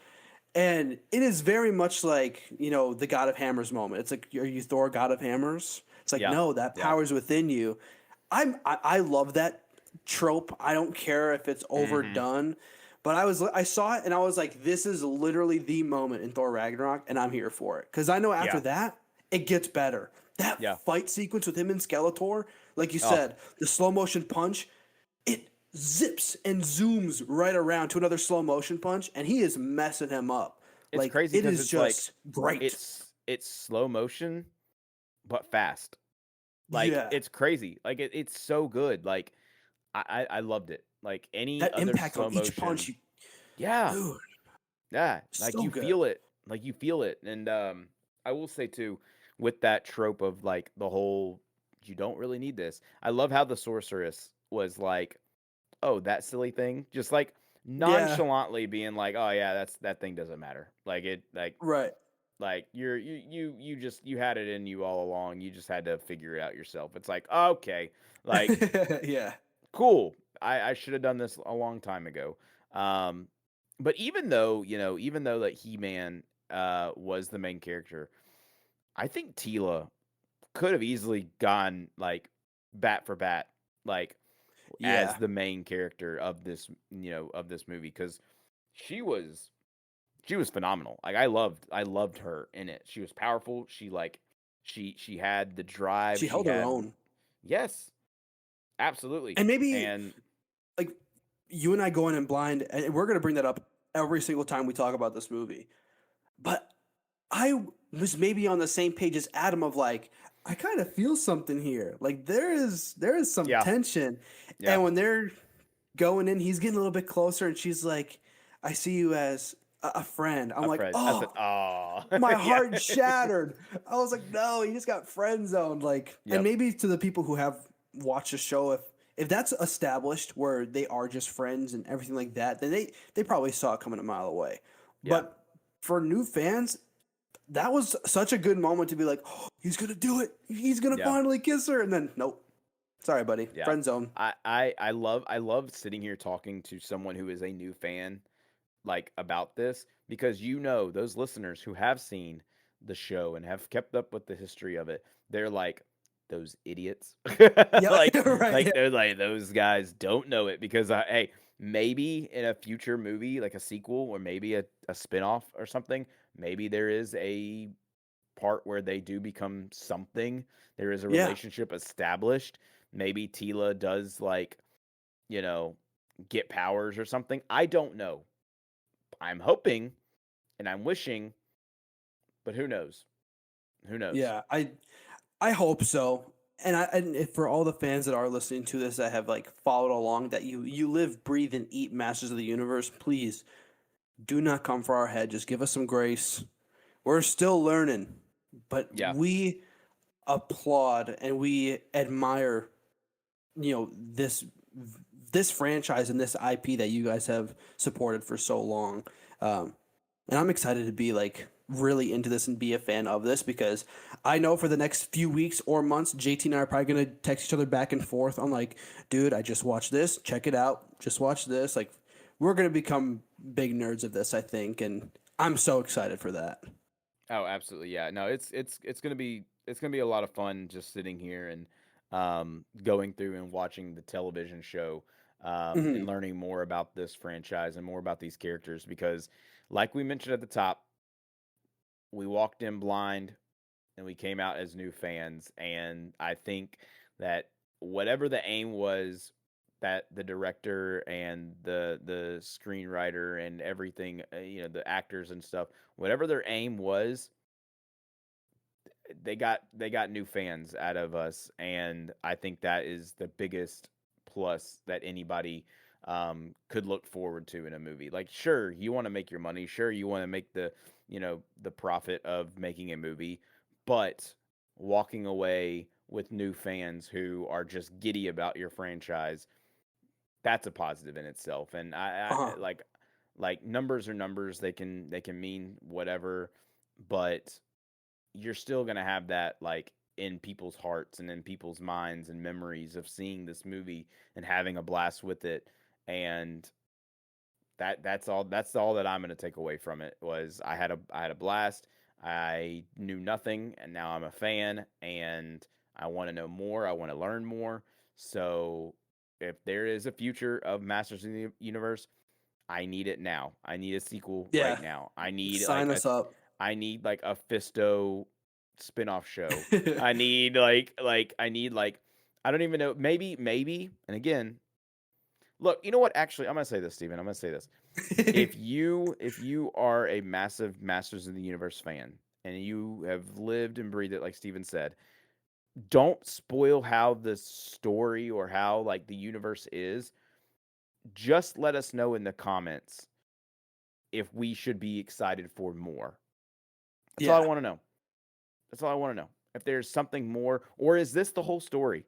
Speaker 3: And it is very much like, the God of Hammers moment. It's like, are you Thor, God of Hammers? It's like,
Speaker 2: Yeah.
Speaker 3: no, that
Speaker 2: Yeah.
Speaker 3: power's within you. I love that trope. I don't care if it's
Speaker 2: Mhm.
Speaker 3: overdone. But I saw it and I was like, this is literally the moment in Thor Ragnarok, and I'm here for it. Because I know after
Speaker 2: Yeah.
Speaker 3: that, it gets better.
Speaker 2: Yeah.
Speaker 3: That fight sequence with him and Skeletor, like you
Speaker 2: Oh,
Speaker 3: said, the slow motion punch, it zips and zooms right around to another slow motion punch, and he is messing him up.
Speaker 2: it's
Speaker 3: Like
Speaker 2: crazy
Speaker 3: it
Speaker 2: because
Speaker 3: is
Speaker 2: it's like
Speaker 3: just great.
Speaker 2: it's slow motion but fast. Like
Speaker 3: Yeah,
Speaker 2: it's crazy. Like it's so good. Like I loved it. Like any
Speaker 3: that
Speaker 2: other
Speaker 3: impact on
Speaker 2: slow
Speaker 3: each punch,
Speaker 2: motion. Yeah.
Speaker 3: dude,
Speaker 2: Yeah. Like
Speaker 3: so
Speaker 2: you
Speaker 3: good.
Speaker 2: feel it. Like you feel it. And I will say too, with that trope of like the whole you don't really need this. I love how the sorceress was like, oh, that silly thing, just like
Speaker 3: Yeah,
Speaker 2: nonchalantly being like, oh yeah, that thing doesn't matter. Like it,
Speaker 3: right.
Speaker 2: like you just you had it in you all along. You just had to figure it out yourself. It's like okay, like
Speaker 3: Yeah.
Speaker 2: cool. I should have done this a long time ago. Um, but even though that He Man was the main character, I think Tila could have easily gone like bat for bat, like as
Speaker 3: Yeah.
Speaker 2: the main character of this of this movie because she was she was phenomenal. Like I loved her in it. She was powerful. She like she had the drive.
Speaker 3: She
Speaker 2: She
Speaker 3: held her
Speaker 2: had
Speaker 3: own.
Speaker 2: yes, absolutely.
Speaker 3: And maybe
Speaker 2: And
Speaker 3: like you and I going in blind, and we're gonna bring that up every single time we talk about this movie. But I was maybe on the same page as Adam of like, I kind of feel something here. Like there is some
Speaker 2: yeah,
Speaker 3: tension.
Speaker 2: yeah,
Speaker 3: And when they're going in, he's getting a little bit closer and she's like, I see you as a friend. I'm
Speaker 2: a
Speaker 3: like,
Speaker 2: friend. I said,
Speaker 3: oh,
Speaker 2: oh,
Speaker 3: my
Speaker 2: yeah,
Speaker 3: heart shattered. I was like, no, he just got friend zoned. Like, and
Speaker 2: yep,
Speaker 3: maybe to the people who have watched the show, if that's established where they are just friends and everything like that, then they probably saw it coming a mile away.
Speaker 2: yeah,
Speaker 3: But for new fans, that was such a good moment to be like, oh, he's gonna do it. He's gonna
Speaker 2: yeah.
Speaker 3: finally kiss her, and then nope. Sorry, buddy.
Speaker 2: Yeah.
Speaker 3: Friend zone.
Speaker 2: I love sitting here talking to someone who is a new fan like about this because those listeners who have seen the show and have kept up with the history of it, they're like those idiots.
Speaker 3: Yeah,
Speaker 2: like
Speaker 3: right. Yeah.
Speaker 2: they're like those guys don't know it because hey, maybe in a future movie like a sequel or maybe a spin-off or something, maybe there is a part where they do become something. There is a
Speaker 3: Yeah.
Speaker 2: relationship established. Maybe Tila does like, you know, get powers or something. I don't know. I'm hoping and I'm wishing, but who knows? Who knows?
Speaker 3: Yeah. I hope so. And if for all the fans that are listening to this that have like followed along, that you live, breathe, and eat Masters of the Universe, please do not come for our head. Just give us some grace. We're still learning, but
Speaker 2: Yeah.
Speaker 3: we applaud and we admire, this franchise and this IP that you guys have supported for so long. And I'm excited to be like really into this and be a fan of this because I know for the next few weeks or months, JT and I are probably gonna text each other back and forth on like, dude, I just watched this, check it out, just watch this. Like, we're gonna become big nerds of this, I think, and I'm so excited for that.
Speaker 2: Oh, absolutely. Yeah. No, it's gonna be a lot of fun just sitting here and going through and watching the television show and
Speaker 3: Hmm.
Speaker 2: learning more about this franchise and more about these characters because like we mentioned at the top, we walked in blind and we came out as new fans. And I think that whatever the aim was that the director and the screenwriter and everything, the actors and stuff, whatever their aim was, they got new fans out of us, and I think that is the biggest plus that anybody could look forward to in a movie. Like, sure, you want to make your money, sure, you want to make the profit of making a movie, but walking away with new fans who are just giddy about your franchise, that's a positive in itself. And
Speaker 3: Uh-huh.
Speaker 2: like numbers are numbers; they can mean whatever, but you're still going to have that like in people's hearts and in people's minds and memories of seeing this movie and having a blast with it. And that's all that I'm going to take away from it was I had a blast. I knew nothing and now I'm a fan and I want to know more. I want to learn more. So if there is a future of Masters of the Universe, I need it now. I need a sequel right
Speaker 3: Yeah.
Speaker 2: now. I need
Speaker 3: Sign us up.
Speaker 2: a Fisto spin-off show. I need I need like I don't even know, maybe and again, look, you know what? Actually, I'm gonna say this, Steven. I'm gonna say this. If you are a massive Masters of the Universe fan and you have lived and breathed it, like Steven said, don't spoil how the story or how like the universe is. Just let us know in the comments if we should be excited for more. That's all I
Speaker 3: Yeah.
Speaker 2: want to know. That's all I want to know. If there's something more, or is this the whole story?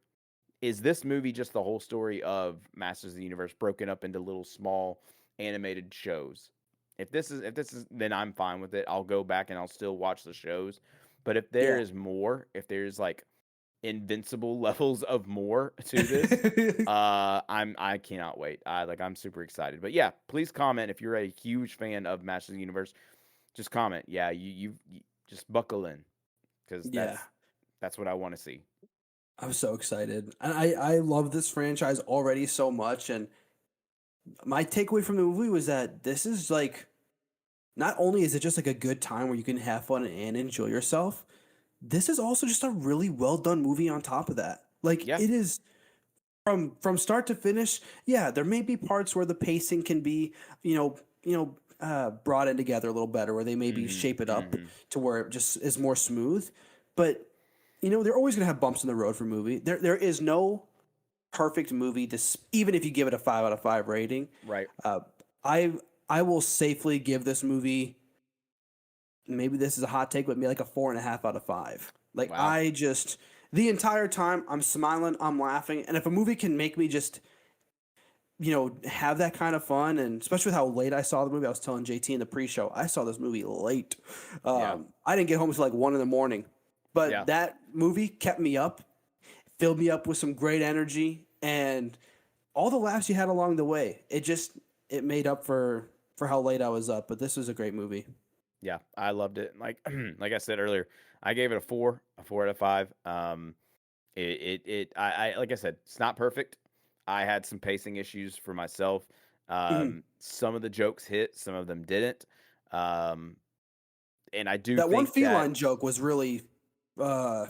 Speaker 2: Is this movie just the whole story of Masters of the Universe broken up into little small animated shows? If this is then I'm fine with it. I'll go back and I'll still watch the shows. But if there
Speaker 3: Yeah.
Speaker 2: is more, if there's like invincible levels of more to this, I cannot wait. I'm super excited. But yeah, please comment if you're a huge fan of Masters of the Universe. Just comment. Yeah, you just buckle in because
Speaker 3: Yeah.
Speaker 2: that's what I want to see.
Speaker 3: I'm so excited. And I love this franchise already so much. And my takeaway from the movie was that this is like, not only is it just like a good time where you can have fun and enjoy yourself, this is also just a really well done movie on top of that. Like
Speaker 2: Yeah.
Speaker 3: it is from start to finish. Yeah, there may be parts where the pacing can be, brought in together a little better, where they maybe
Speaker 2: Mm-hmm.
Speaker 3: shape it up
Speaker 2: Mm-hmm.
Speaker 3: to where it just is more smooth. But they're always gonna have bumps in the road for a movie. There is no perfect movie. Even if you give it a 5 out of 5 rating,
Speaker 2: Right.
Speaker 3: uh, I I will safely give this movie, maybe this is a hot take, but maybe like a 4.5 out of 5. Like
Speaker 2: Wow.
Speaker 3: the entire time I'm smiling, I'm laughing, and if a movie can make me just have that kind of fun, and especially with how late I saw the movie, I was telling JT in the pre-show, I saw this movie late.
Speaker 2: Yeah.
Speaker 3: I didn't get home until like 1 in the morning, but
Speaker 2: Yeah.
Speaker 3: that movie kept me up, filled me up with some great energy, and all the laughs you had along the way. It made up for how late I was up. But this was a great movie.
Speaker 2: Yeah, I loved it. Like like I said earlier, I gave it a 4 out of 5. I like I said, it's not perfect. I had some pacing issues for myself.
Speaker 3: Mhm.
Speaker 2: Some of the jokes hit, some of them didn't. Um, and I do
Speaker 3: That one
Speaker 2: think that
Speaker 3: feline joke was really, uh,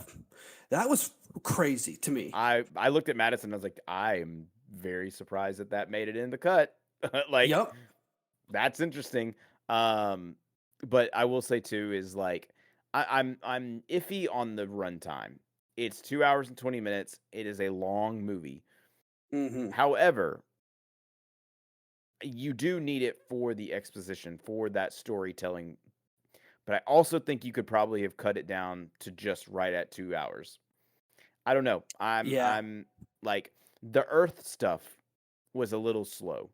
Speaker 3: that was crazy to me.
Speaker 2: I looked at Madison and I was like, I am very surprised that that made it in the cut. Like
Speaker 3: Yep.
Speaker 2: that's interesting. Um, but I will say too is like I'm iffy on the runtime. It's 2 hours and 20 minutes. It is a long movie.
Speaker 3: Hmm.
Speaker 2: However, you do need it for the exposition, for that storytelling. But I also think you could probably have cut it down to just right at 2 hours. I don't know.
Speaker 3: Yeah.
Speaker 2: I'm like the Earth stuff was a little slow.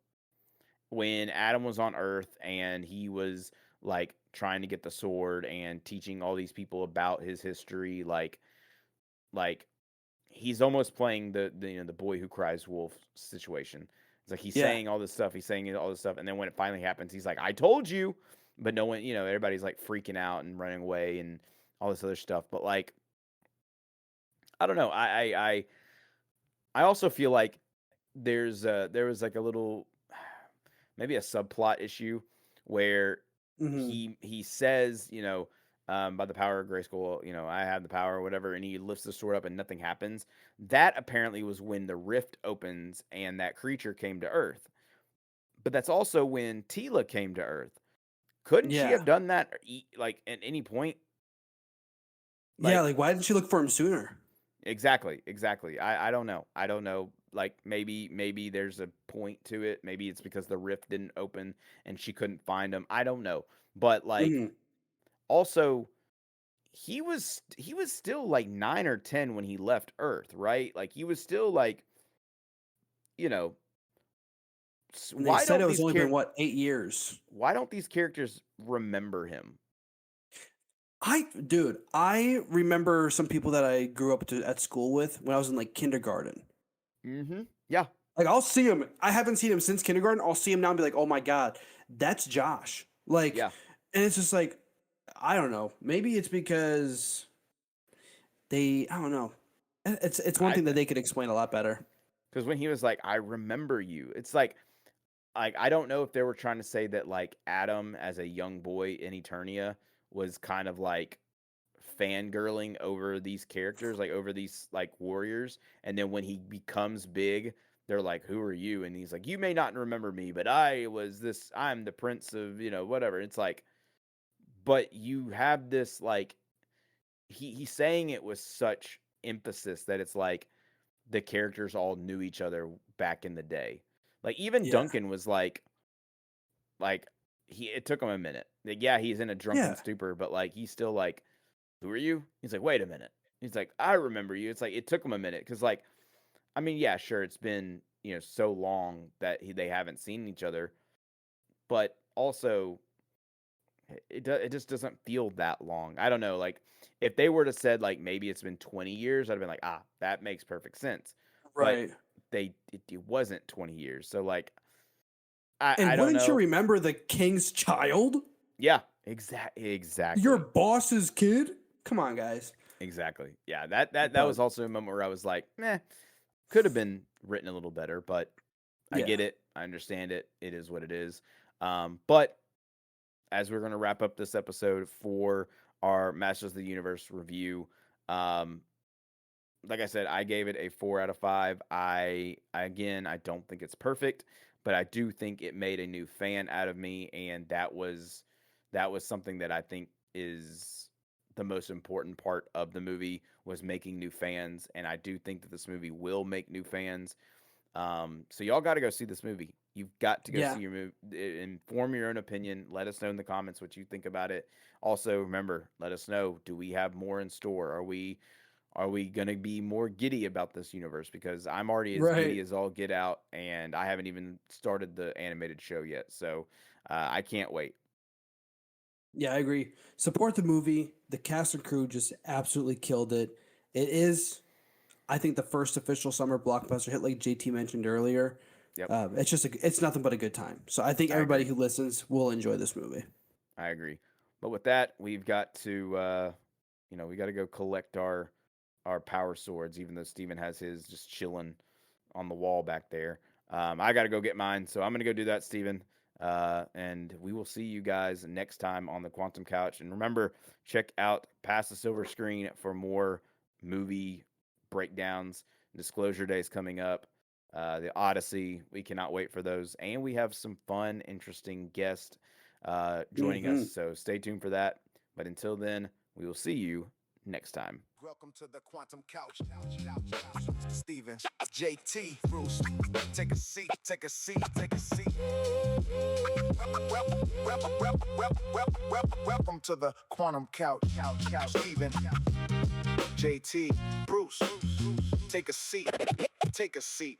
Speaker 2: When Adam was on Earth and he was like trying to get the sword and teaching all these people about his history, like he's almost playing the boy who cries wolf situation. It's like he's
Speaker 3: Yeah.
Speaker 2: saying all this stuff, he's saying all this stuff, and then when it finally happens, he's like, "I told you," but no one, everybody's like freaking out and running away and all this other stuff. But like, I don't know. I also feel like there was like a little maybe a subplot issue where
Speaker 3: Hmm.
Speaker 2: he says, by the power of Grayskull, I have the power or whatever, and he lifts the sword up and nothing happens. That apparently was when the rift opens and that creature came to Earth. But that's also when Tila came to Earth. Couldn't she
Speaker 3: Yeah.
Speaker 2: have done that like at any point?
Speaker 3: Yeah.
Speaker 2: Like
Speaker 3: Like, why didn't she look for him sooner?
Speaker 2: exactly. I don't know. I don't know. Like maybe there's a point to it. Maybe it's because the rift didn't open and she couldn't find him. I don't know. But like
Speaker 3: Hmm.
Speaker 2: also he was still like 9 or 10 when he left Earth, right? Like he was still like, you know,
Speaker 3: And they
Speaker 2: why
Speaker 3: said it
Speaker 2: don't
Speaker 3: was
Speaker 2: these
Speaker 3: only been what, 8 years.
Speaker 2: characters remember him?
Speaker 3: I remember some people that I grew up at school with when I was in like kindergarten.
Speaker 2: Mhm. Yeah.
Speaker 3: Like I'll see him. I haven't seen him since kindergarten. I'll see him now and be like, "Oh my god, that's Josh." Like,
Speaker 2: Yeah.
Speaker 3: and it's just like, I don't know. Maybe it's because I don't know. It's one
Speaker 2: I
Speaker 3: thing that they could explain a lot better.
Speaker 2: Cuz when he was like, "I remember you." It's like I don't know if they were trying to say that like Adam as a young boy in Eternia was kind of like fangirling over these characters, like over these like warriors, and then when he becomes big, they're like, "Who are you?" And he's like, "You may not remember me, but I'm the prince of, whatever." It's like, but you have this like he's saying it with such emphasis that it's like the characters all knew each other back in the day. Like even
Speaker 3: Yeah.
Speaker 2: Duncan was like it took him a minute. Like, yeah, he's in a drunken
Speaker 3: Yeah.
Speaker 2: stupor, but like he's still like, who are you? He's like, wait a minute. He's like, I remember you. It's like, it took him a minute. Because, like, I mean, yeah, sure, it's been, so long that they haven't seen each other. But also, it just doesn't feel that long. I don't know. Like, if they were to said, like, maybe it's been 20 years, I'd have been like, that makes perfect sense.
Speaker 3: Right.
Speaker 2: But it wasn't 20 years. So, like, I
Speaker 3: And
Speaker 2: don't
Speaker 3: wouldn't you
Speaker 2: know.
Speaker 3: remember the king's child?
Speaker 2: Yeah, exactly.
Speaker 3: Your boss's kid? Come on, guys.
Speaker 2: Exactly. Yeah, that
Speaker 3: But
Speaker 2: was also a moment where I was like, meh, could have been written a little better, but I
Speaker 3: yeah,
Speaker 2: get it. I understand it. It is what it is. But as we're going to wrap up this episode for our Masters of the Universe review, um, like I said, I gave it a 4 out of 5. I don't think it's perfect, but I do think it made a new fan out of me, and that was something that I think is the most important part of the movie, was making new fans, and I do think that this movie will make new fans. So y'all got to go see this movie. You've got to go
Speaker 3: yeah,
Speaker 2: see your movie, inform your own opinion. Let us know in the comments what you think about it. Also, remember, let us know, do we have more in store? Are we going to be more giddy about this universe? Because I'm already as
Speaker 3: right.
Speaker 2: giddy as all get out, and I haven't even started the animated show yet. So I can't wait.
Speaker 3: Yeah, I agree. Support the movie. The cast and crew just absolutely killed it. It is, I think, the first official summer blockbuster hit, like JT mentioned earlier.
Speaker 2: Yep,
Speaker 3: It's nothing but a good time. So I think
Speaker 2: I
Speaker 3: everybody
Speaker 2: agree.
Speaker 3: who listens will enjoy this movie.
Speaker 2: I agree. But with that, we've got to, we got to go collect our power swords, even though Steven has his just chilling on the wall back there. I got to go get mine, so I'm going to go do that, Steven. And we will see you guys next time on the Quantum Couch. And remember, check out Past the Silver Screen for more movie breakdowns. Disclosure Day is coming up. The Odyssey, we cannot wait for those. And we have some fun, interesting guests joining us.
Speaker 3: Hmm.
Speaker 2: So stay tuned for that. But until then, we will see you next time.
Speaker 1: Welcome to the Quantum Couch. Steven, JT, Bruce, take a seat, take a seat, take a seat. Welcome to the Quantum Couch. Steven, JT, Bruce, take a seat, take a seat.